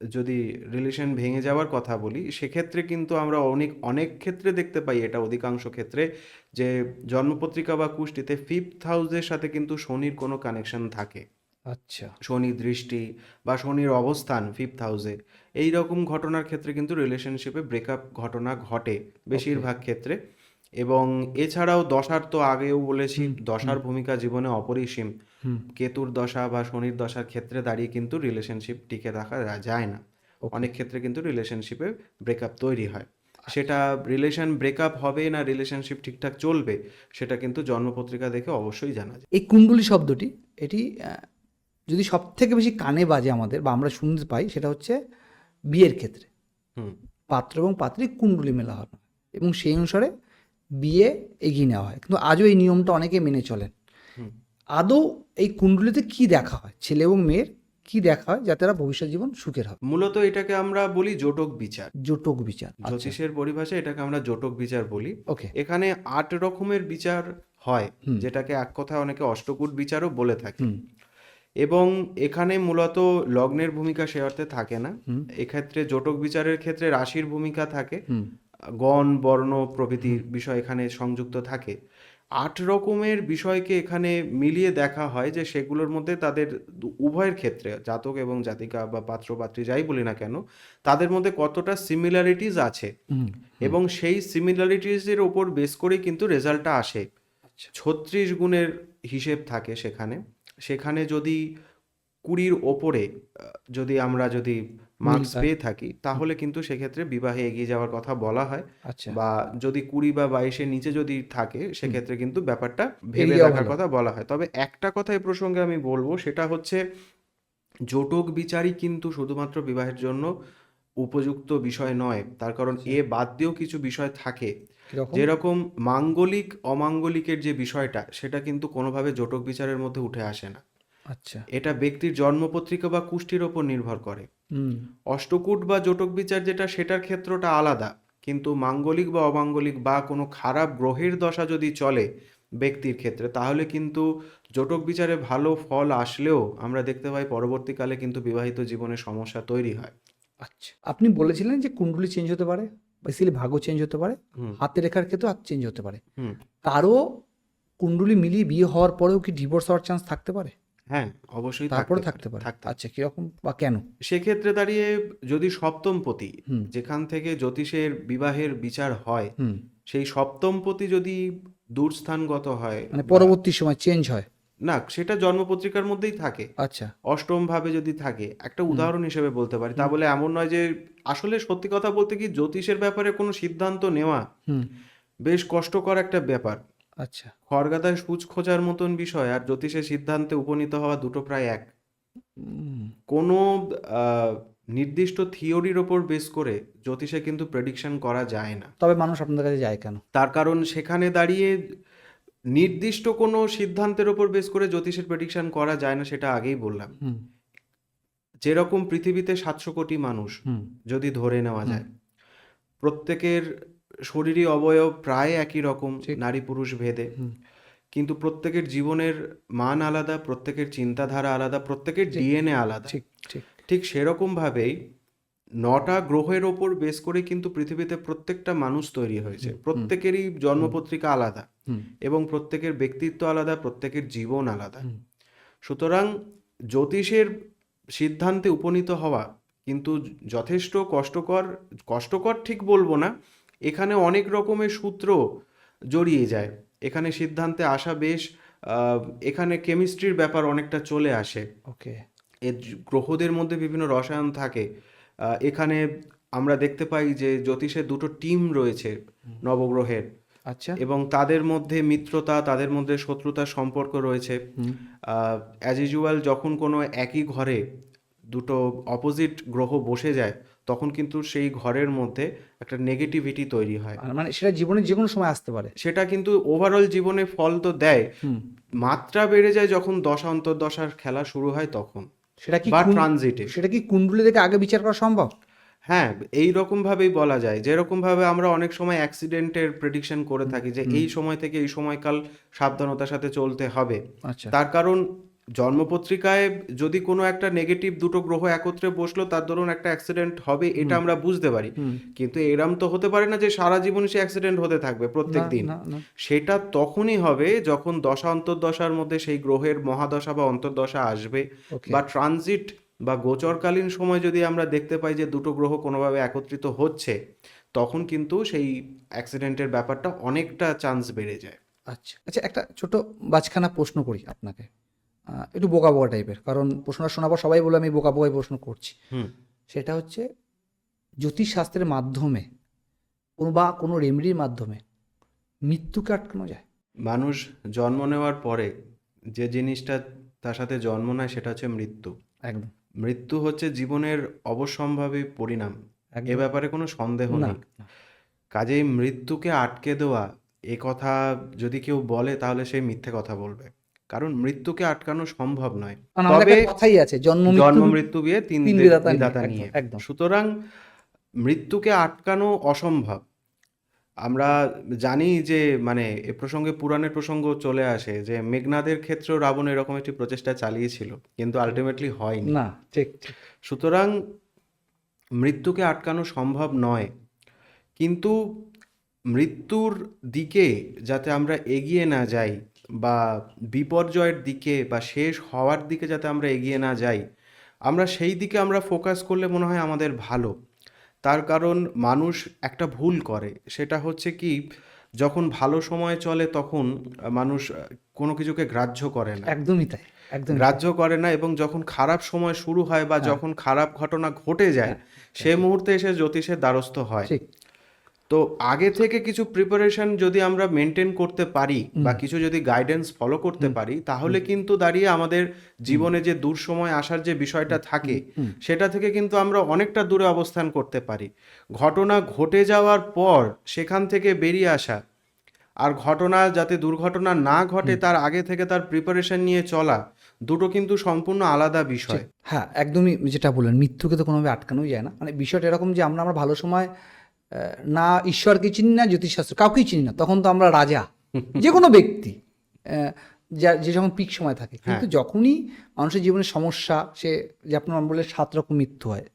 যদি রিলেশন ভেঙে যাওয়ার কথা বলি, সেক্ষেত্রে কিন্তু আমরা অনেক অনেক ক্ষেত্রে দেখতে পাই, এটা অধিকাংশ ক্ষেত্রে, যে জন্মপত্রিকা বা কুষ্টিতে 5th হাউসের সাথে কিন্তু শনির কোনো কানেকশন থাকে। আচ্ছা। শনি দৃষ্টি বা শনির অবস্থান 5th হাউসে, এই রকম ঘটনার ক্ষেত্রে কিন্তু রিলেশনশিপে ব্রেকআপ ঘটনা ঘটে বেশিরভাগ ক্ষেত্রে। এবং এছাড়াও দশার তো আগেও বলেছি, দশার ভূমিকা জীবনে অপরিসীম। হুম। কেতুর দশা বা শনির দশার ক্ষেত্রে দাঁড়িয়ে কিন্তু রিলেশনশিপ টিকে রাখা যায় না। অনেক ক্ষেত্রে কিন্তু রিলেশনশিপে ব্রেকআপ তৈরি হয়। সেটা রিলেশন ব্রেকআপ হবে না রিলেশনশিপ ঠিকঠাক চলবে, সেটা কিন্তু জন্মপত্রিকা দেখে অবশ্যই জানা যায়। এই কুণ্ডলী শব্দটি, এটি যদি সব থেকে বেশি কানে বাজে আমাদের বা আমরা শুনতে পাই, সেটা হচ্ছে বিয়ের ক্ষেত্রে। হুম। পাত্র এবং পাত্রী কুণ্ডলী মেলা হয় এবং সেই অনুসারে বিয়ে এগিয়ে নেওয়া হয়, কিন্তু আজও এই নিয়মটা অনেকে মেনে চলেন। হুম। আদৌ এই কুণ্ডলীতে কি দেখা হয়, ছেলে এবং মেয়ের কি দেখা হয় যাতে তারা ভবিষ্যৎ জীবন সুখের হবে? মূলত এটাকে আমরা বলি জোটক বিচার। জোটক বিচার। আচ্ছা। জ্যোতিষের পরিভাষায় এটাকে আমরা জোটক বিচার বলি। ওকে। এখানে 8 রকমের বিচার হয়, হুম। যেটাকে এক কথায় অনেকে অষ্টকূট বিচারও বলে থাকে। হুম। এবং এখানে মূলত লগ্নের ভূমিকা সে অর্থে থাকে না। হুম। এক্ষেত্রে জোটক বিচারের ক্ষেত্রে রাশির ভূমিকা থাকে, হুম। গণ বর্ণ প্রভৃতি বিষয় এখানে সংযুক্ত থাকে। 8 রকমের বিষয়কে এখানে মিলিয়ে দেখা হয় যে সেগুলোর মধ্যে তাদের উভয়ের ক্ষেত্রে, জাতক এবং জাতিকা বা পাত্র পাত্রী যাই বলি না কেন, তাদের মধ্যে কতটা সিমিলারিটিস আছে, হুম। এবং সেই সিমিলারিটিসের ওপর বেস করেই কিন্তু রেজাল্টটা আসে। আচ্ছা। 36 গুণের হিসেব থাকে সেখানে যদি 20-র ওপরে যদি আমরা মার্কস পায়। পেয়ে থাকি, তাহলে কিন্তু সেক্ষেত্রে বিবাহে এগিয়ে যাওয়ার কথা বলা হয়। আচ্ছা। বা যদি 20 বা 22-এর নিচে যদি থাকে, সেক্ষেত্রে কিন্তু ব্যাপারটা ভেবে এড়িয়ে যাওয়া দেখার ভালো। কথা বলা হয়। তবে একটা কথা এই প্রসঙ্গে আমি বলবো, সেটা হচ্ছে জোটক বিচারই কিন্তু শুধুমাত্র বিবাহের জন্য উপযুক্ত বিষয় নয়। তার কারণ এ বাদ দিয়েও কিছু বিষয় থাকে, কিরকম? যেরকম মাঙ্গলিক অমাঙ্গলিকের যে বিষয়টা, সেটা কিন্তু কোনোভাবে জোটক বিচারের মধ্যে উঠে আসে না। আচ্ছা। এটা ব্যক্তির জন্মপত্রিকা বা কুষ্টির ওপর নির্ভর করে। হুম। অষ্টকূট বা জোটক বিচার যেটা, সেটার ক্ষেত্রটা আলাদা, কিন্তু মাঙ্গলিক বা অমাঙ্গলিক বা কোনো খারাপ গ্রহের দশা যদি চলে ব্যক্তির ক্ষেত্রে, তাহলে কিন্তু জোটক বিচারে ভালো ফল আসলেও আমরা দেখতে পাই পরবর্তীকালে কিন্তু বিবাহিত জীবনে সমস্যা তৈরি হয়। আচ্ছা, আপনি বলেছিলেন যে কুণ্ডলী চেঞ্জ হতে পারে, বেসিক্যালি ভাগ্য চেঞ্জ হতে পারে, হুম। হাতের রেখার ক্ষেত্রে হাত চেঞ্জ হতে পারে। হুম। কারো কুণ্ডলী মিলিয়ে বিয়ে হওয়ার পরেও কি ডিভোর্স হওয়ার চান্স থাকতে পারে? হ্যাঁ, অবশ্যই তারপরে থাকতে থাকতে পারে। থাকতে আচ্ছা, কিরকম বা কেন? সেক্ষেত্রে দাঁড়িয়ে যদি সপ্তমপতি, হুম। যেখান থেকে জ্যোতিষের বিবাহের বিচার হয়, হুম। সেই সপ্তমপতি যদি দূরস্থানগত হয়, মানে পরবর্তী সময় চেঞ্জ হয়। না, সেটা জন্মপত্রিকার মধ্যেই থাকে। আচ্ছা। অষ্টম ভাবে যদি থাকে, একটা উদাহরণ হিসেবে বলতে পারি, তা বলে এমন নয় যে, আসলে সত্যি কথা বলতে কি জ্যোতিষের ব্যাপারে কোনো সিদ্ধান্ত নেওয়া হুম। বেশ কষ্টকর একটা ব্যাপার। আচ্ছা। খড়গাদায় সূচ খোঁজার মতন বিষয় আর জ্যোতিষের সিদ্ধান্তে উপনীত হওয়া দুটো প্রায় এক। হুম। কোনো আহ, নির্দিষ্ট থিওরির ওপর বেস করে জ্যোতিষে কিন্তু প্রেডিকশন করা যায় না। তবে মানুষ আপনাদের কাছে যায় কেন? তার কারণ সেখানে দাঁড়িয়ে নির্দিষ্ট কোনো সিদ্ধান্তের ওপর বেস করে জ্যোতিষের প্রেডিকশন করা যায় না, সেটা আগেই বললাম। হুম। যেরকম পৃথিবীতে 700 কোটি মানুষ হুম। যদি ধরে নেওয়া যায়, প্রত্যেকের শরীরী অবয়ব প্রায় একই রকম, ঠিক। নারী পুরুষ ভেদে, হুম। কিন্তু প্রত্যেকের জীবনের মান আলাদা, প্রত্যেকের চিন্তাধারা আলাদা, প্রত্যেকের ডিএনএ আলাদা। ঠিক ঠিক। ঠিক সেরকমভাবেই 9টা গ্রহের ওপর বেস করে কিন্তু পৃথিবীতে প্রত্যেকটা মানুষ তৈরি হয়েছে। প্রত্যেকেরই জন্মপত্রিকা আলাদা হুম। এবং প্রত্যেকের ব্যক্তিত্ব আলাদা, প্রত্যেকের জীবন আলাদা। হুম। সুতরাং জ্যোতিষের সিদ্ধান্তে উপনীত হওয়া কিন্তু যথেষ্ট কষ্টকর। কষ্টকর ঠিক বলবো না, এখানে অনেক রকমের সূত্র জড়িয়ে যায়। এখানে সিদ্ধান্তে আসা বেশ এখানে কেমিস্ট্রির ব্যাপার অনেকটা চলে আসে। ওকে। এর গ্রহদের মধ্যে বিভিন্ন রসায়ন থাকে। এখানে আমরা দেখতে পাই যে জ্যোতিষের দুটো টিম রয়েছে নবগ্রহের, আচ্ছা। এবং তাদের মধ্যে মিত্রতা, তাদের মধ্যে শত্রুতার সম্পর্ক রয়েছে। অ্যাজ ইউজুয়াল যখন কোনো একই ঘরে দুটো অপোজিট গ্রহ বসে যায়, তখন কিন্তু সেই ঘরের মধ্যে একটা নেগেটিভিটি তৈরি হয়। আর মানে সেটা জীবনের যে কোনো সময় আসতে পারে। সেটা কিন্তু ওভারঅল জীবনে ফল তো দেয়, হুম। মাত্রা বেড়ে যায় যখন দশা অন্তর্দশার খেলা শুরু হয় তখন, সেটা কি বা ট্রানজিটে। সেটা কি কুণ্ডলী থেকে আগে বিচার করা সম্ভব? হ্যাঁ, এই রকম ভাবেই বলা যায়। যেরকম ভাবে আমরা অনেক সময় অ্যাক্সিডেন্টের প্রেডিকশন করে থাকি যে এই সময় থেকে এই সময়কাল সাবধানতার সাথে চলতে হবে। আচ্ছা। তার কারণ জন্মপত্রিকায় যদি কোনো একটা নেগেটিভ দুটো গ্রহ একত্রে বসলো, তার ধরুন একটা অ্যাক্সিডেন্ট হবে, এটা আমরা বুঝতে পারি। কিন্তু এরম তো হতে পারে না যে সারা জীবন সে অ্যাক্সিডেন্ট হতে থাকবে প্রত্যেক দিন। না না। সেটা তখনই হবে যখন দশা অন্তর্দশার মধ্যে সেই গ্রহের মহাদশা বা অন্তর্দশা আসবে, ওকে। বা ট্রানজিট বা গোচরকালীন সময় যদি আমরা দেখতে পাই যে দুটো গ্রহ কোনোভাবে একত্রিত হচ্ছে, তখন কিন্তু সেই অ্যাক্সিডেন্টের ব্যাপারটা অনেকটা চান্স বেড়ে যায়। আচ্ছা আচ্ছা, একটা ছোট বাজখানা প্রশ্ন করি আপনাকে, একটু বোকা বোকা টাইপের, কারণ প্রশ্নটা শোনার পর সবাই বলে আমি বোকা বোকাই প্রশ্ন করছি। সেটা হচ্ছে, জ্যোতিষশাস্ত্রের মাধ্যমে কোনো রেমেডির মাধ্যমে মৃত্যুকে আটকানো যায়? মানুষ জন্ম নেওয়ার পরে যে জিনিসটা তার সাথে জন্ম নেয় সেটা হচ্ছে মৃত্যু। একদম। মৃত্যু হচ্ছে জীবনের অবশ্যম্ভাবী পরিণাম, এ ব্যাপারে কোনো সন্দেহ না। নেই। কাজেই মৃত্যুকে আটকে দেওয়া, এ কথা যদি কেউ বলে তাহলে সে মিথ্যে কথা বলবে, কারণ মৃত্যুকে আটকানো সম্ভব নয়। কারণ আমাদের তবে একটা কথাই আছে, জন্ম মৃত্যু বিয়ে তিন তিন বিধাতা বিধাতা নিয়ে। নিয়ে। একদম। সুতরাং মৃত্যুকে আটকানো অসম্ভব। আমরা জানি যে মানে এ প্রসঙ্গে পুরাণের প্রসঙ্গ চলে আসে যে মেঘনাদের ক্ষেত্রেও রাবণ এরকম একটি প্রচেষ্টা চালিয়েছিল, কিন্তু আলটিমেটলি হয়নি। না। ঠিক ঠিক। সুতরাং মৃত্যুকে আটকানো সম্ভব নয়, কিন্তু মৃত্যুর দিকে যাতে আমরা এগিয়ে না যাই, বা বিপর্যয়ের দিকে বা শেষ হওয়ার দিকে যাতে আমরা এগিয়ে না যাই, আমরা সেই দিকে আমরা ফোকাস করলে মনে হয় আমাদের ভালো। তার কারণ মানুষ একটা ভুল করে, সেটা হচ্ছে কি, যখন ভালো সময় চলে তখন মানুষ কোনো কিছুকে গ্রাহ্য করে না। একদমই তাই। একদম গ্রাহ্য করে না, এবং যখন খারাপ সময় শুরু হয় বা যখন খারাপ ঘটনা ঘটে যায়, সে মুহূর্তে এসে জ্যোতিষের দ্বারস্থ হয়। ঠিক। তো আগে থেকে কিছু প্রিপারেশন যদি আমরা মেনটেন করতে পারি বা কিছু যদি গাইডেন্স ফলো করতে পারি, তাহলে কিন্তু দাঁড়িয়ে আমাদের জীবনে যে দূর সময় আসার যে বিষয়টা থাকে, সেটা থেকে কিন্তু আমরা অনেকটা দূরে অবস্থান করতে পারি। ঘটনা ঘটে যাওয়ার পর সেখান থেকে বেরিয়ে আসা, আর ঘটনা যাতে দুর্ঘটনা না ঘটে তার আগে থেকে তার প্রিপারেশন নিয়ে চলা, দুটো কিন্তু সম্পূর্ণ আলাদা বিষয়। হ্যাঁ, একদমই যেটা বললেন, মৃত্যুকে তো কোনোভাবে আটকানোই যায় না। মানে বিষয়টা এরকম যে আমরা ভালো সময় না ঈশ্বরকে চিনি না, জ্যোতিষশাস্ত্র কাউকেই চিনি না, তখন তো আমরা রাজা, যে কোনো ব্যক্তি যে যখন পিক সময় থাকে। কিন্তু যখনই মানুষের জীবনে সমস্যা, সে যে আপনার বললে 7 রকম মৃত্যু হয়,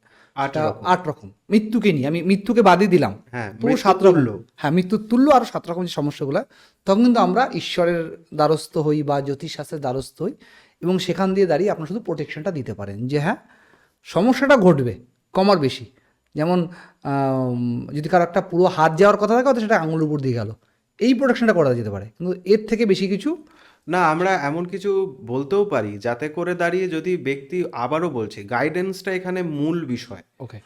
8 রকম মৃত্যুকে নিয়ে আমি মৃত্যুকে বাদই দিলাম, পুরো 7 রকম। হ্যাঁ, মৃত্যুর তুল্য আরও 7 রকম যে সমস্যাগুলো, তখন কিন্তু আমরা ঈশ্বরের দ্বারস্থ হই বা জ্যোতিষশাস্ত্রের দ্বারস্থ হই, এবং সেখান দিয়ে দাঁড়িয়ে আপনার শুধু প্রোটেকশনটা দিতে পারেন যে হ্যাঁ, সমস্যাটা ঘটবে কমার বেশি। যেমন যদি কারো একটা পুরো হাত যাওয়ার কথা থাকে, হয়তো সেটা আঙুলের উপর দিয়ে গেল, এই প্রোটেকশনটা করা যেতে পারে, কিন্তু এর থেকে বেশি কিছু না, আমরা এমন কিছু বলতেও পারি যাতে করে দাঁড়িয়ে যদি ব্যক্তি, আবারও বলছি, গাইডেন্সটা এখানে মূল বিষয়। ওকে।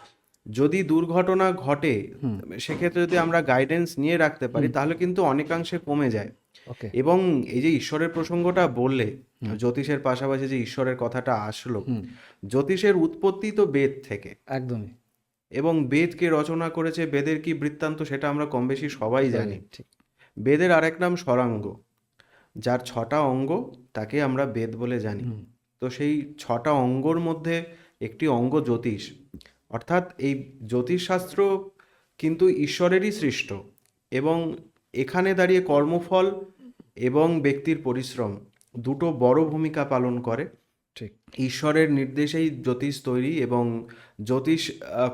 যদি দুর্ঘটনা ঘটে সেক্ষেত্রে যদি আমরা গাইডেন্স নিয়ে রাখতে পারি তাহলে কিন্তু অনেকাংশে কমে যায়। ওকে। এবং এই যে ঈশ্বরের প্রসঙ্গটা বললে, জ্যোতিষের পাশাপাশি যে ঈশ্বরের কথাটা আসলো, জ্যোতিষের উৎপত্তি তো বেদ থেকে, একদমই এবং বেদ কে রচনা করেছে, বেদের কি বৃত্তান্ত সেটা আমরা কম বেশি সবাই জানি। ঠিক। বেদের আরেক নাম স্বরাঙ্গ, যার 6টা অঙ্গ, তাকে আমরা বেদ বলে জানি। তো সেই 6টা অঙ্গর মধ্যে একটি অঙ্গ জ্যোতিষ, অর্থাৎ এই জ্যোতিষশাস্ত্র কিন্তু ঈশ্বরেরই সৃষ্ট, এবং এখানে দাঁড়িয়ে কর্মফল এবং ব্যক্তির পরিশ্রম দুটো বড় ভূমিকা পালন করে। ঠিক। ঈশ্বরের নির্দেশেই জ্যোতিষ তৈরি, এবং জ্যোতিষ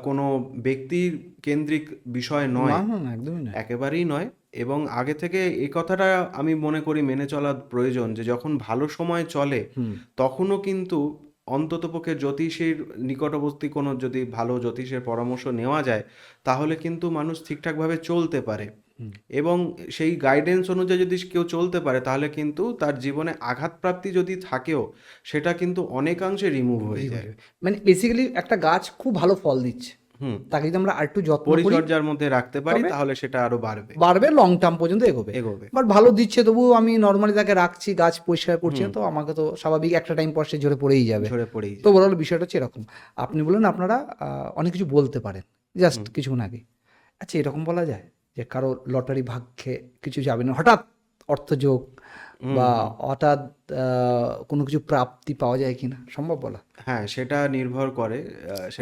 কোনো ব্যক্তির কেন্দ্রিক বিষয় নয়, না না না, একদমই না। একেবারেই নয়। এবং আগে থেকে এই কথাটা আমি মনে করি মেনে চলা প্রয়োজন, যে যখন ভালো সময় চলে তখনও কিন্তু অন্ততপক্ষে জ্যোতিষীর নিকটবর্তী কোনো যদি ভালো জ্যোতিষের পরামর্শ নেওয়া যায় তাহলে কিন্তু মানুষ ঠিকঠাকভাবে চলতে পারে, এবং সেই গাইডেন্স অনুযায়ী যদি কেউ চলতে পারে তাহলে কিন্তু তার জীবনে আঘাতপ্রাপ্তি যদি থাকেও সেটা কিন্তু অনেকাংশে রিমুভ হয়ে যায়। মানে বেসিক্যালি একটা গাছ খুব ভালো ফল দিচ্ছে, তাকে যদি আমরা আরেকটু যত্ন করি, পরিচর্যার মধ্যে রাখতে পারি, তাহলে সেটা আরো বাড়বে, লং টার্ম পর্যন্ত এগোবে। বাট ভালো দিচ্ছে তবুও আমি নর্মালি তাকে রাখছি, গাছ পরিষ্কার করছি না, তো আমাকে তো স্বাভাবিক একটা টাইম পর সে ঝরে পড়েই যাবে। তো বলা হলো বিষয়টা হচ্ছে এরকম। আপনি বললেন আপনারা অনেক কিছু বলতে পারেন জাস্ট কিছুক্ষণ আগে। আচ্ছা, এরকম বলা যায় যে কারো লটারি ভাগ্যে কিছু যাবে না, হঠাৎ অর্থযোগ বা হঠাৎ কোনো কিছু প্রাপ্তি পাওয়া যায় কিনা, সম্ভব বলা? হ্যাঁ, সেটা নির্ভর করে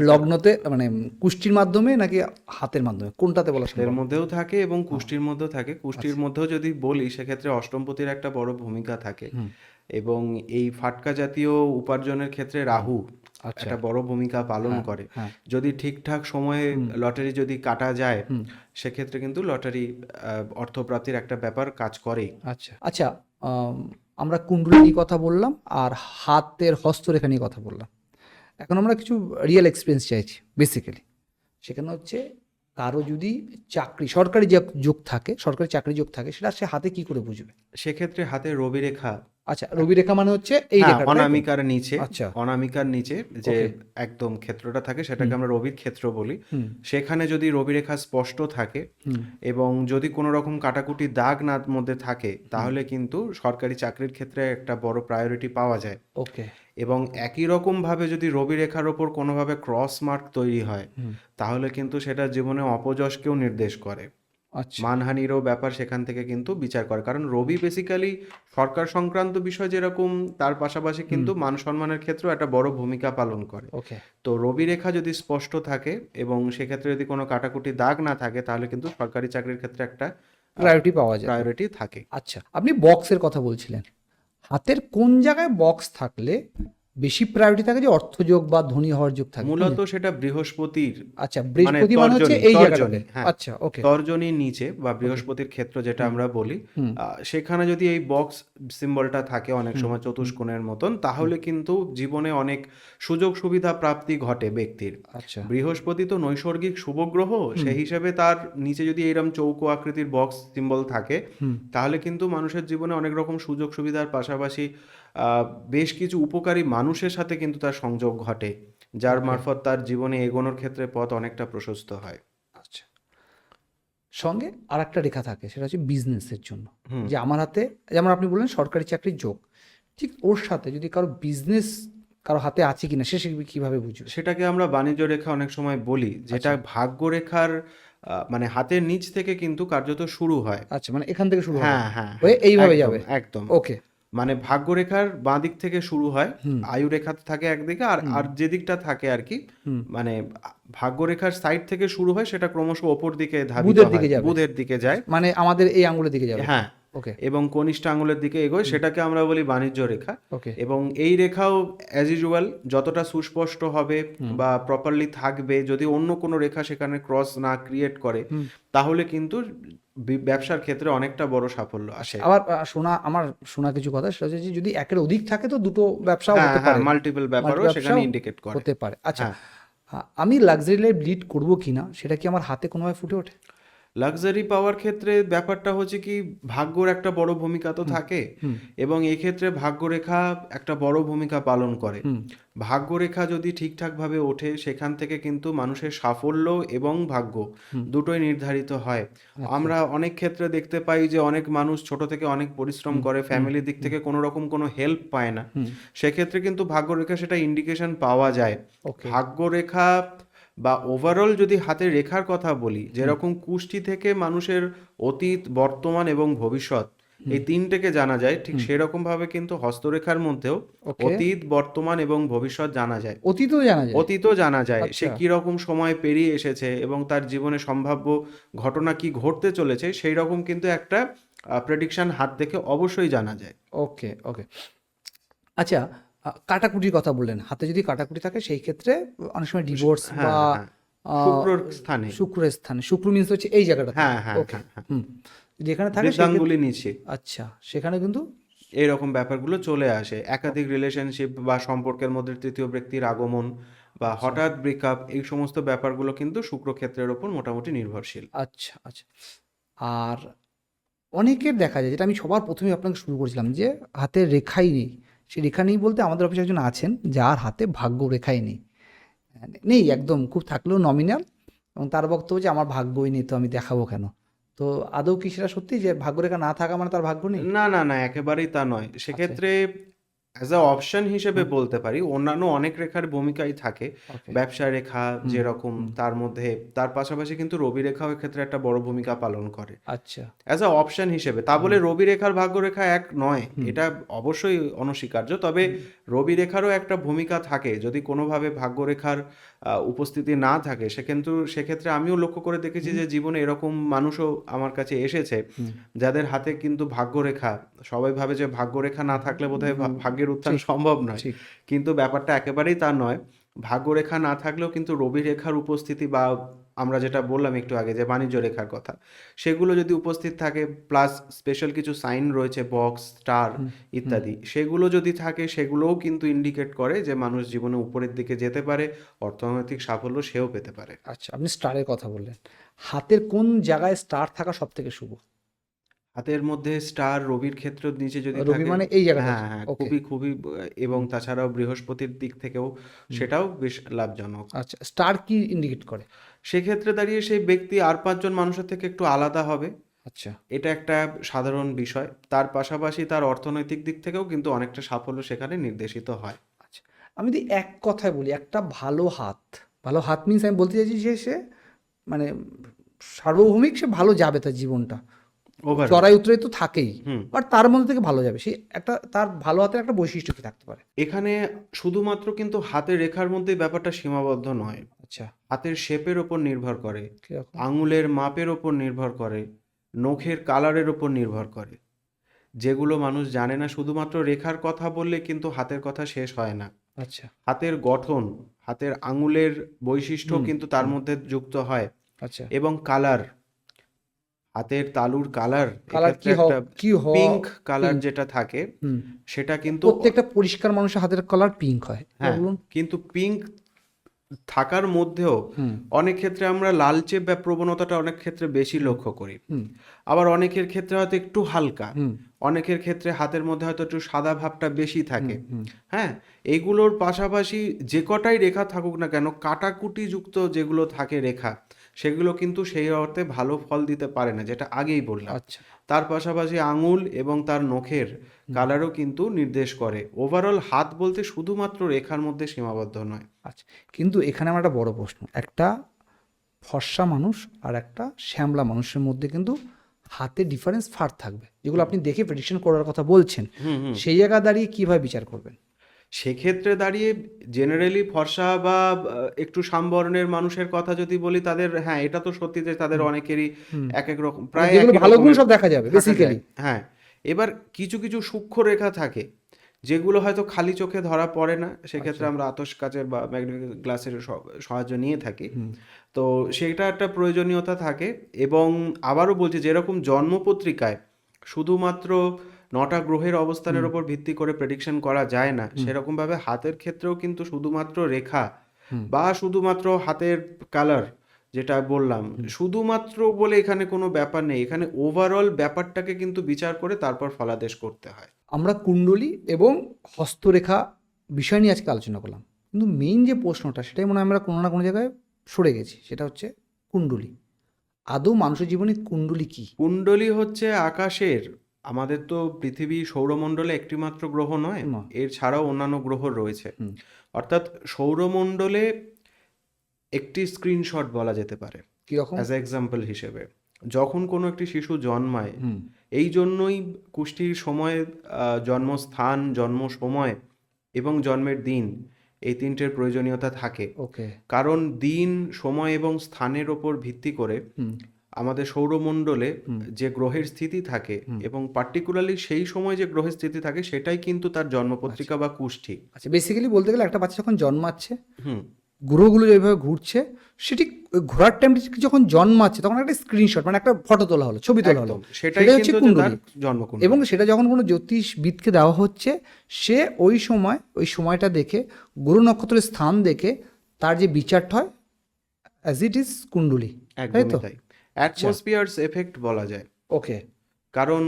লগ্নতে, মানে কুষ্টির মাধ্যমে নাকি হাতের মাধ্যমে, কোনটাতে বলা? এর মধ্যেও থাকে এবং কুষ্টির মধ্যেও থাকে। কুষ্টির মধ্যেও যদি বলি সেক্ষেত্রে অষ্টমপতির একটা বড় ভূমিকা থাকে, এবং এই ফাটকা জাতীয় উপার্জনের ক্ষেত্রে রাহু একটা বড় ভূমিকা পালন করে। যদি ঠিকঠাক সময়ে লটারি যদি কাটা যায় সেক্ষেত্রে কিন্তু লটারি অর্থপ্রাপ্তির একটা ব্যাপার কাজ করেই। আচ্ছা আচ্ছা, আমরা কুণ্ডলী নিয়ে কথা বললাম আর হাতের হস্তরেখা নিয়ে কথা বললাম। এখন আমরা কিছু রিয়েল এক্সপিরিয়েন্স চাইছি। বেসিক্যালি সেখানে হচ্ছে কারো যদি চাকরি, সরকারি যে যোগ থাকে, সরকারি চাকরি যোগ থাকে, সেটা সে হাতে কি করে বুঝবে? সেক্ষেত্রে হাতে রবি রেখা। আচ্ছা, রবি রেখা মানে হচ্ছে এই রেখা, অনামিকার নিচে। আচ্ছা, অনামিকার নিচে যে একদম ক্ষেত্রটা থাকে সেটাকে আমরা রবির ক্ষেত্র বলি। সেখানে যদি রবি রেখা স্পষ্ট থাকে এবং যদি কোনো রকম কাটাকুটি দাগ না মধ্যে থাকে তাহলে কিন্তু সরকারি চাকরির ক্ষেত্রে একটা বড় প্রায়োরিটি পাওয়া যায়। ওকে। এবং একই রকম ভাবে যদি রবি রেখার ওপর কোনোভাবে ক্রস মার্ক তৈরি হয় তাহলে কিন্তু সেটা জীবনে অপযশকেও নির্দেশ করে, মানহানিরও ব্যাপার সেখান থেকে কিন্তু বিচার করে। কারণ রবি বেসিক্যালি সরকার সংক্রান্ত বিষয় যেরকম, তার পাশাপাশি কিন্তু মান সম্মানের ক্ষেত্রেও একটা বড় ভূমিকা পালন করে। তো রবি রেখা যদি স্পষ্ট থাকে এবং সেক্ষেত্রে যদি কোনো কাটাকুটি দাগ না থাকে তাহলে কিন্তু সরকারি চাকরির ক্ষেত্রে একটা প্রায়োরিটি পাওয়া যায়, প্রায়োরিটি থাকে। আচ্ছা, আপনি বক্সের কথা বলছিলেন, হাতের কোন জায়গায় বক্স থাকলে বেশি প্রায়োরিটি থাকে যে অর্থযোগ বা ধনী হওয়ার যোগ থাকে? মূলত সেটা বৃহস্পতির, আচ্ছা, বৃহস্পতি মানে হচ্ছে এই জায়গাটাতে। আচ্ছা, ওকে। তর্জনীর নিচে বা বৃহস্পতির ক্ষেত্র যেটা আমরা বলি, সেখানে যদি এই বক্স সিম্বলটা থাকে অনেক সময় চতুষ্কোণের মতন, তাহলে কিন্তু জীবনে অনেক সুযোগ সুবিধা প্রাপ্তি ঘটে ব্যক্তির। আচ্ছা, বৃহস্পতি তো নৈসর্গিক শুভগ্রহ, সেই হিসেবে তার নিচে যদি এরকম চৌকো আকৃতির বক্স সিম্বল থাকে তাহলে কিন্তু মানুষের জীবনে অনেক রকম সুযোগ সুবিধার পাশাপাশি বেশ কিছু উপকারী মানুষের সাথে কিন্তু তার সংযোগ ঘটে, যার মারফত তার জীবনে এগোনোর ক্ষেত্রে পথ অনেকটা প্রশস্ত হয়। আচ্ছা, সঙ্গে আর একটা রেখা থাকে, সেটা হচ্ছে বিজনেসের জন্য, যে আমার হাতে, যেমন আপনি বললেন সরকারি চাকরির যোগ, ঠিক ওর সাথে যদি কারো বিজনেস কারো হাতে আছে কিনা সে কিভাবে বুঝবে? সেটাকে আমরা বাণিজ্য রেখা অনেক সময় বলি, যেটা ভাগ্য রেখার মানে হাতের নিচ থেকে কিন্তু কার্যত শুরু হয়। আচ্ছা, মানে এখান থেকে শুরু হয়, হ্যাঁ, এইভাবে যাবে একদম। ওকে। মানে ভাগ্যরেখার বাঁ দিক থেকে শুরু হয়, আয়ু রেখা থাকে একদিকে, আর যে দিকটা থাকে আর কি, মানে ভাগ্যরেখার সাইড থেকে শুরু হয় সেটা ক্রমশ ওপর দিকে ধাবিত হয়, বুধের দিকে যায়, মানে আমাদের এই আঙ্গুলের দিকে যাবে। হ্যাঁ, ওকে। এবং কনিষ্ঠ আঙুলের দিকে এগোয়, সেটাকে আমরা বলি বাণিজ্য রেখা। এবং এই রেখাও অ্যাজ ইউজুয়াল যতটা সুস্পষ্ট হবে বা প্রপারলি থাকবে, যদি অন্য কোনো রেখা সেখানে ক্রস না ক্রিয়েট করে তাহলে কিন্তু ব্যবসার ক্ষেত্রে অনেকটা বড় সাফল্য আসে। আবার আমার শোনা কিছু কথা, সেটা হচ্ছে যদি একের অধিক থাকে তো দুটো ব্যবসা হতে পারে, মাল্টিপল ব্যাপারও সেখানে ইন্ডিকেট করে হতে পারে। আচ্ছা, আমি লাক্সারি লাইফ লিড করব কিনা সেটা কি আমার হাতে কোনোভাবে ফুটে ওঠে? লাক্সারি পাওয়ার ক্ষেত্রে ব্যাপারটা হচ্ছে কি, ভাগ্যর একটা বড় ভূমিকা তো থাকে, হুম এবং এক্ষেত্রে ভাগ্যরেখা একটা বড় ভূমিকা পালন করে। হুম ভাগ্যরেখা যদি ঠিকঠাকভাবে ওঠে, সেখান থেকে কিন্তু মানুষের সাফল্য এবং ভাগ্য হুম দুটোই নির্ধারিত হয়। আচ্ছা আমরা অনেক ক্ষেত্রে দেখতে পাই যে অনেক মানুষ ছোট থেকে অনেক পরিশ্রম হুম করে, হুম ফ্যামিলির দিক হুম থেকে কোনো রকম কোনো হেল্প পায় না, হুম সেক্ষেত্রে কিন্তু ভাগ্যরেখা সেটা ইন্ডিকেশন পাওয়া যায়। ওকে ভাগ্যরেখা বা ওভারঅল যদি হাতের রেখার কথা বলি, হুম যেরকম কুষ্টি থেকে মানুষের অতীত, বর্তমান এবং ভবিষ্যৎ হুম এই তিনটেকে জানা যায়, ঠিক হুম সেরকম ভাবে কিন্তু হস্তরেখার মধ্যেও ওকে অতীত, বর্তমান এবং ভবিষ্যৎ জানা যায়। অতীতও জানা যায় অতীতও জানা যায়, সে আচ্ছা কীরকম সময় পেরিয়ে এসেছে এবং তার জীবনে সম্ভাব্য ঘটনা কি ঘটতে চলেছে, সেই রকম কিন্তু একটা প্রেডিকশন হাত দেখে অবশ্যই জানা যায়। ওকে ওকে আচ্ছা কাটাকুটির কথা বললেন হাতে যদি কাটাকুটি থাকে সেই ক্ষেত্রে অনেক সময় ডিভোর্স বা হ্যাঁ, হ্যাঁ, আহ, শুক্রর স্থানে। শুক্রের স্থানে শুক্র মিন্স হচ্ছে এই জায়গাটাতে হ্যাঁ, হ্যাঁ, ওকে হ্যাঁ, হ্যাঁ, হুম যেখানে থাকে সেই বৃদ্ধাঙ্গুলি নিচে আচ্ছা সেখানে কিন্তু এইরকম ব্যাপারগুলো চলে আসে। একাধিক রিলেশনশিপ বা সম্পর্কের মধ্যে তৃতীয় ব্যক্তির আগমন বা আচ্ছা হঠাৎ ব্রেকআপ, এই সমস্ত ব্যাপারগুলো কিন্তু শুক্রক্ষেত্রের ওপর মোটামুটি নির্ভরশীল। আচ্ছা আচ্ছা আর অনেকের দেখা যায় যেটা আমি সবার প্রথমে আপনাকে শুরু করেছিলাম যে হাতের রেখাই নেই সেই রেখা নেই বলতে আমাদের অফিসে একজন আছেন যার হাতে ভাগ্য রেখাই নেই নেই একদম খুব থাকলেও নমিনাল এবং তার বক্তব্য যে আমার ভাগ্যই নেই তো আমি দেখাবো কেন তো আদৌ কি সেটা সত্যি যে ভাগ্যরেখা না থাকা মানে তার ভাগ্য নেই না, না, না, একেবারেই তা নয়। আচ্ছা সেক্ষেত্রে অ্যাজ আ অপশন হিসেবে হুম বলতে পারি, অন্যান্য অনেক রেখার ভূমিকাই থাকে। ওকে ব্যবসা রেখা হুম যেরকম, হুম তার মধ্যে তার পাশাপাশি কিন্তু রবি রেখাও এক্ষেত্রে একটা বড় ভূমিকা পালন করে আচ্ছা অ্যাজ আ অপশন হিসেবে। তা হুম বলে রবি রেখার ভাগ্য রেখা এক নয়, হুম এটা অবশ্যই অনস্বীকার্য। তবে হুম রবি রেখারও একটা ভূমিকা থাকে। যদি কোনোভাবে ভাগ্য রেখার উপস্থিতি না থাকে, সে কিন্তু সেক্ষেত্রে আমিও লক্ষ্য করে দেখেছি হুম যে জীবনে এরকম মানুষও আমার কাছে এসেছে, হুম যাদের হাতে কিন্তু ভাগ্যরেখা, সবাই ভাবে যে ভাগ্যরেখা না থাকলে বোধহয় হুম, ভাগ্যের উত্থান ঠিক সম্ভব নয়। ঠিক কিন্তু ব্যাপারটা একেবারেই তা নয়। ভাগ্যরেখা না থাকলেও কিন্তু রবি রেখার উপস্থিতি, বা আমরা যেটা বললাম একটু আগে যে বাণিজ্য রেখার কথা, সেগুলো যদি উপস্থিত থাকে, প্লাস স্পেশাল কিছু সাইন রয়েছে, বক্স, স্টার হুম হুম ইত্যাদি, সেগুলো যদি থাকে, সেগুলোও কিন্তু ইন্ডিকেট করে যে মানুষ জীবনে উপরের দিকে যেতে পারে, অর্থনৈতিক সাফল্য সেও পেতে পারে। আচ্ছা আপনি স্টারের কথা বললেন হাতের কোন জায়গায় স্টার থাকা সব থেকে শুভ হাতের মধ্যে স্টার রবির ক্ষেত্র নিচে যদি রবি থাকে, মানে এই জায়গাটা হ্যাঁ, হ্যাঁ, ওকে খুবই, খুবই, এবং হুম তাছাড়াও বৃহস্পতির দিক থেকেও হুম সেটাও বেশ লাভজনক। আচ্ছা স্টার কি ইন্ডিকেট করে সেক্ষেত্রে দাঁড়িয়ে সেই ব্যক্তি আর ৫ জন মানুষের থেকে একটু আলাদা হবে। আচ্ছা এটা একটা সাধারণ বিষয়। তার পাশাপাশি তার অর্থনৈতিক দিক থেকেও কিন্তু অনেকটা সাফল্য সেখানে নির্দেশিত হয়। আচ্ছা আমি যদি এক কথায় বলি একটা ভালো হাত মিন্স আমি বলতে চাইছি যে সে মানে সার্বভৌমিক সে ভালো যাবে তার জীবনটা ওভারঅল। চড়াই উতরাই তো থাকেই হুম। বাট তার মধ্যে থেকে ভালো যাবে সে একটা তার ভালো হাতের একটা বৈশিষ্ট্য কি থাকতে পারে এখানে শুধুমাত্র কিন্তু হাতের রেখার মধ্যেই ব্যাপারটা সীমাবদ্ধ নয়। আচ্ছা হাতের শেপের ওপর নির্ভর করে, কিরকম আঙুলের মাপের ওপর নির্ভর করে, নখের কালারের ওপর নির্ভর করে। যেগুলো মানুষ জানে না, শুধুমাত্র রেখার কথা বললে কিন্তু হাতের কথা শেষ হয় না। আচ্ছা হাতের গঠন, হাতের আঙুলের বৈশিষ্ট্য হুম কিন্তু তার হুম মধ্যে যুক্ত হয়, আচ্ছা এবং কালার, হাতের তালুর কালার, কালার এক্ষেত্রে একটা কি হওয়া পিঙ্ক কালার পিঙ্ক যেটা থাকে, হুম সেটা কিন্তু প্রত্যেকটা পরিষ্কার মানুষের হাতের কালার পিঙ্ক হয় এবার হ্যাঁ, বলুন কিন্তু পিঙ্ক থাকার মধ্যেও হুম অনেক ক্ষেত্রে আমরা লালচে বা প্রবণতাটা অনেক ক্ষেত্রে বেশি হুম লক্ষ্য করি। হুম আবার অনেকের ক্ষেত্রে হয়তো একটু হালকা, হুম অনেকের ক্ষেত্রে হাতের মধ্যে হয়তো একটু সাদা ভাবটা বেশি হুম থাকে। হুম হ্যাঁ, এইগুলোর পাশাপাশি যে কটাই রেখা থাকুক না কেন, কাটাকুটি যুক্ত যেগুলো থাকে রেখা, সেগুলো কিন্তু সেই অর্থে ভালো ফল দিতে পারে না, যেটা আগেই বললাম। আচ্ছা তার পাশাপাশি আঙুল এবং তার নখের হুম কালারও কিন্তু নির্দেশ করে। ওভারঅল হাত বলতে শুধুমাত্র রেখার মধ্যে সীমাবদ্ধ নয়। আচ্ছা কিন্তু এখানে আমার একটা বড় প্রশ্ন একটা ফর্সা মানুষ আর একটা শ্যামলা মানুষের মধ্যে কিন্তু হাতে ডিফারেন্স ফার থাকবে যেগুলো আপনি দেখে প্রেডিকশন করার কথা বলছেন হুম, হুম। সেই জায়গা দাঁড়িয়ে কিভাবে বিচার করবেন সেক্ষেত্রে দাঁড়িয়ে জেনারেলি ফর্সা বা একটু সামবর্ণের মানুষের কথা যদি বলি, তাদের, হ্যাঁ, এটা তো সত্যি যে তাদের হুম অনেকেরই হুম এক এক রকম, মানে প্রায় যেগুলো একই ভালো গুণ রকমের সব দেখা যাবে থাকা যায়। বেসিক্যালি হ্যাঁ, এবার কিছু কিছু সূক্ষ্ম রেখা থাকে যেগুলো হয়তো খালি চোখে ধরা পড়ে না, সেক্ষেত্রে আচ্ছা আমরা আতশ কাচের বা ম্যাগনেটিক গ্লাসের সাহায্য নিয়ে থাকি। হুম তো সেটা একটা প্রয়োজনীয়তা থাকে। এবং আবারও বলছি, যেরকম জন্মপত্রিকায় শুধুমাত্র ৯টা গ্রহের অবস্থানের হুম ওপর ভিত্তি করে প্রেডিকশন করা যায় না, হুম সেরকমভাবে হাতের ক্ষেত্রেও কিন্তু শুধুমাত্র রেখা হুম বা শুধুমাত্র হাতের কালার যেটা বললাম, শুধুমাত্র বলে এখানে কোনো ব্যাপার নেই, এখানে ওভারঅল ব্যাপারটাকে কিন্তু বিচার করে তারপর ফলাদেশ করতে হয়। আমরা কুণ্ডলী এবং হস্তরেখা বিষয় নিয়ে আজকে আলোচনা করলাম, কিন্তু মেইন যে প্রশ্নটা সেটাই মনে হয় আমরা কোনো না কোনো জায়গায় সরে গেছি, সেটা হচ্ছে কুণ্ডলী। আদৌ মানুষের জীবনে কুণ্ডলী কি? কুণ্ডলী হচ্ছে আকাশের, আমাদের তো পৃথিবী সৌরমণ্ডলে একটিমাত্র গ্রহ নয়, না। এর ছাড়াও অন্যান্য গ্রহ রয়েছে। হুম। অর্থাৎ সৌরমণ্ডলে একটি স্ক্রিনশট বলা যেতে পারে কীরকম? অ্যাজ এক্সাম্পল হিসেবে, যখন কোনো একটি শিশু জন্মায়, হুম। এই জন্যই কুষ্টির সময়, জন্মস্থান, জন্ম সময় এবং জন্মের দিন, এই তিনটের প্রয়োজনীয়তা থাকে। ওকে। কারণ দিন, সময় এবং স্থানের ওপর ভিত্তি করে হুম। আমাদের সৌরমণ্ডলে যে গ্রহের স্থিতি থাকে এবং পার্টিকুলারলি সেই সময় যে গ্রহের স্থিতি থাকে সেটাই কিন্তু তার জন্মপত্রিকা বা কুষ্ঠি। আচ্ছা, বেসিক্যালি বলতে গেলে একটা বাচ্চা যখন জন্মাচ্ছে, হুম, গ্রহগুলো যেভাবে ঘুরছে, সেটি ওই ঘোরার টাইমটি যখন জন্মাচ্ছে তখন একটা স্ক্রিনশট, মানে একটা ফটো তোলা হলো, ছবি তোলা হলো, একদম সেটাই সেটা হচ্ছে কিন্তু হচ্ছে তার কুণ্ডলী। জন্মকুণ্ডলী। এবং সেটা যখন কোনো জ্যোতিষবিদকে দেওয়া হচ্ছে, সে ওই সময়টা দেখে, গ্রহ নক্ষত্রের স্থান দেখে তার যে বিচারটা হয় অ্যাজ ইট ইজ কুণ্ডলী, তাই একদমই তো? তাই, অ্যাটমসফিয়ার্স এফেক্ট বলা যায়। ওকে। কারণ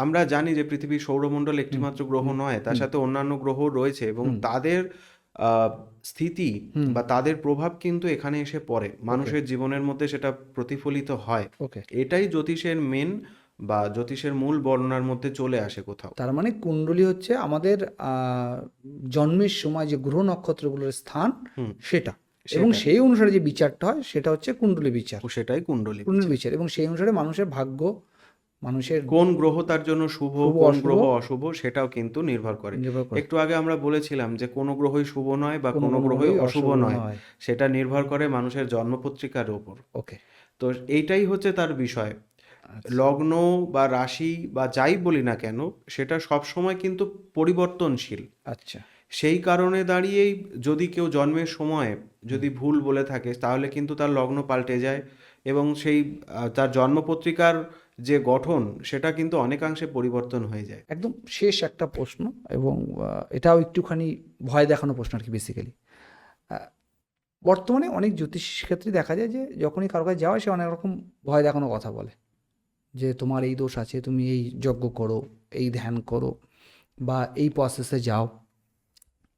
আমরা জানি যে পৃথিবীর সৌরমণ্ডল একটিমাত্র গ্রহ নয়, তার সাথে অন্যান্য গ্রহ রয়েছে এবং তাদের স্থিতি বা তাদের প্রভাব কিন্তু এখানে এসে পড়ে, মানুষের জীবনের মধ্যে সেটা প্রতিফলিত হয়। ওকে। এটাই জ্যোতিষের মেন বা জ্যোতিষের মূল বর্ণনার মধ্যে চলে আসে কোথাও। তার মানে কুণ্ডলী হচ্ছে আমাদের জন্মের সময় যে গ্রহ নক্ষত্রগুলোর স্থান, সেটা, এবং সেই অনুসারে যে বিচারটা হয় সেটা হচ্ছে কুণ্ডলী বিচার। সেটাই কুণ্ডলী কুণ্ডলী বিচার, এবং সেই অনুসারে মানুষের ভাগ্য, মানুষের কোন গ্রহ তার জন্য শুভ, শুভ, কোন অশুভ গ্রহ অশুভ সেটাও কিন্তু নির্ভর করে। নির্ভর করে। একটু আগে আমরা বলেছিলাম যে কোনো গ্রহই শুভ নয় বা কোনো কোনো কোনো গ্রহই গ্রহই অশুভ অশুভ নয়, নয়। সেটা নির্ভর করে মানুষের জন্মপত্রিকার উপর। ওকে। তো এইটাই হচ্ছে তার বিষয়। লগ্ন বা রাশি বা যাই বলি না কেন, সেটা সব সময় কিন্তু পরিবর্তনশীল। আচ্ছা। সেই কারণে দাঁড়িয়েই যদি কেউ জন্মের সময় যদি ভুল বলে থাকে, তাহলে কিন্তু তার লগ্ন পাল্টে যায় এবং সেই তার জন্মপত্রিকার যে গঠন সেটা কিন্তু অনেকাংশে পরিবর্তন হয়ে যায়। একদম শেষ একটা প্রশ্ন, এবং এটাও একটুখানি ভয় দেখানো প্রশ্ন আর কি। বেসিক্যালি বর্তমানে অনেক জ্যোতিষ ক্ষেত্রে দেখা যায় যে যখনই কারো কাছে যাওয়া, সে অনেক রকম ভয় দেখানো কথা বলে, যে তোমার এই দোষ আছে, তুমি এই যজ্ঞ করো, এই ধ্যান করো, বা এই প্রসেসে যাও।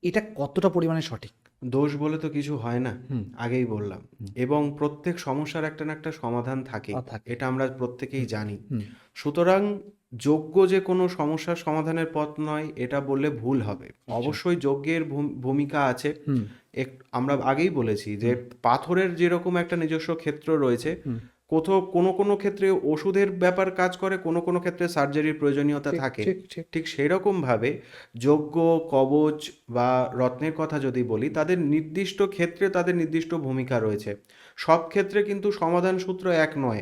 এটা কতটা পরিমাণে সঠিক? দোষ বলে তো কিছু হয় না, হুম। আগেই বললাম, এবং প্রত্যেক সমস্যার একটা না একটা সমাধান থাকে, থাকে। এটা আমরা প্রত্যেকেই জানি। হুম। সুতরাং যজ্ঞ যে কোনো সমস্যার সমাধানের পথ নয়, এটা বললে ভুল হবে। অবশ্যই যজ্ঞের ভূমিকা আছে। হুম। আমরা আগেই বলেছি যে পাথরের যেরকম একটা নিজস্ব ক্ষেত্র রয়েছে, কোথাও কোনো কোনো ক্ষেত্রে ওষুধের ব্যাপার কাজ করে, কোনো কোনো ক্ষেত্রে সার্জারির প্রয়োজনীয়তা থাকে। ঠিক সেই রকমভাবে যজ্ঞ, কবচ বা রত্নের কথা যদি বলি, তাদের নির্দিষ্ট ক্ষেত্রে তাদের নির্দিষ্ট ভূমিকা রয়েছে। সব ক্ষেত্রে কিন্তু সমাধান সূত্র এক নয়।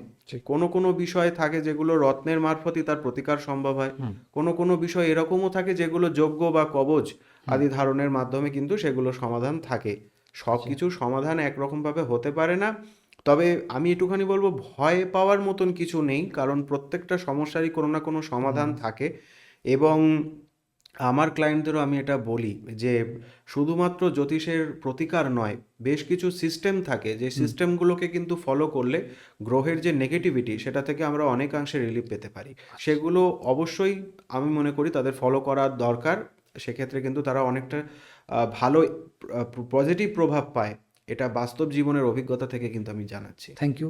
কোনো কোনো বিষয় থাকে যেগুলো রত্নের মারফতই তার প্রতিকার সম্ভব হয়, কোনো কোনো বিষয় এরকমও থাকে যেগুলো যজ্ঞ বা কবচ আদি ধারণের মাধ্যমে কিন্তু সেগুলো সমাধান থাকে। সব কিছুর সমাধান একরকমভাবে হতে পারে না। তবে আমি একটুখানি বলবো, ভয় পাওয়ার মতন কিছু নেই, কারণ প্রত্যেকটা সমস্যারই কোনো না কোনো সমাধান থাকে। এবং আমার ক্লায়েন্টদেরও আমি এটা বলি যে শুধুমাত্র জ্যোতিষের প্রতিকার নয়, বেশ কিছু সিস্টেম থাকে, যে সিস্টেমগুলোকে কিন্তু ফলো করলে গ্রহের যে নেগেটিভিটি সেটা থেকে আমরা অনেকাংশে রিলিফ পেতে পারি। সেগুলো অবশ্যই আমি মনে করি তাদের ফলো করার দরকার। সেক্ষেত্রে কিন্তু তারা অনেকটা ভালো পজিটিভ প্রভাব পায়। এটা বাস্তব জীবনের অভিজ্ঞতা থেকে কিন্তু আমি জানাচ্ছি। থ্যাংক ইউ,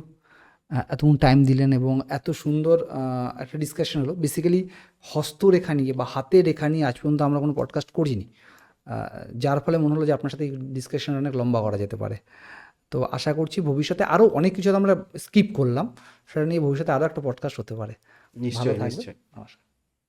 এতক্ষণ টাইম দিলেন এবং এত সুন্দর একটা ডিসকাশন হলো। বেসিক্যালি হস্তরেখা নিয়ে বা হাতের রেখা নিয়ে আজ পর্যন্ত আমরা কোনো পডকাস্ট করিনি, যার ফলে মনে হলো যে আপনার সাথে এই ডিসকাশন অনেক লম্বা করা যেতে পারে। তো আশা করছি ভবিষ্যতে আরও অনেক কিছু আমরা স্কিপ করলাম, সেটা নিয়ে ভবিষ্যতে আরও একটা পডকাস্ট হতে পারে। ভালো নিশ্চয়ই, থাকবে। নিশ্চয়ই। নমস্কার।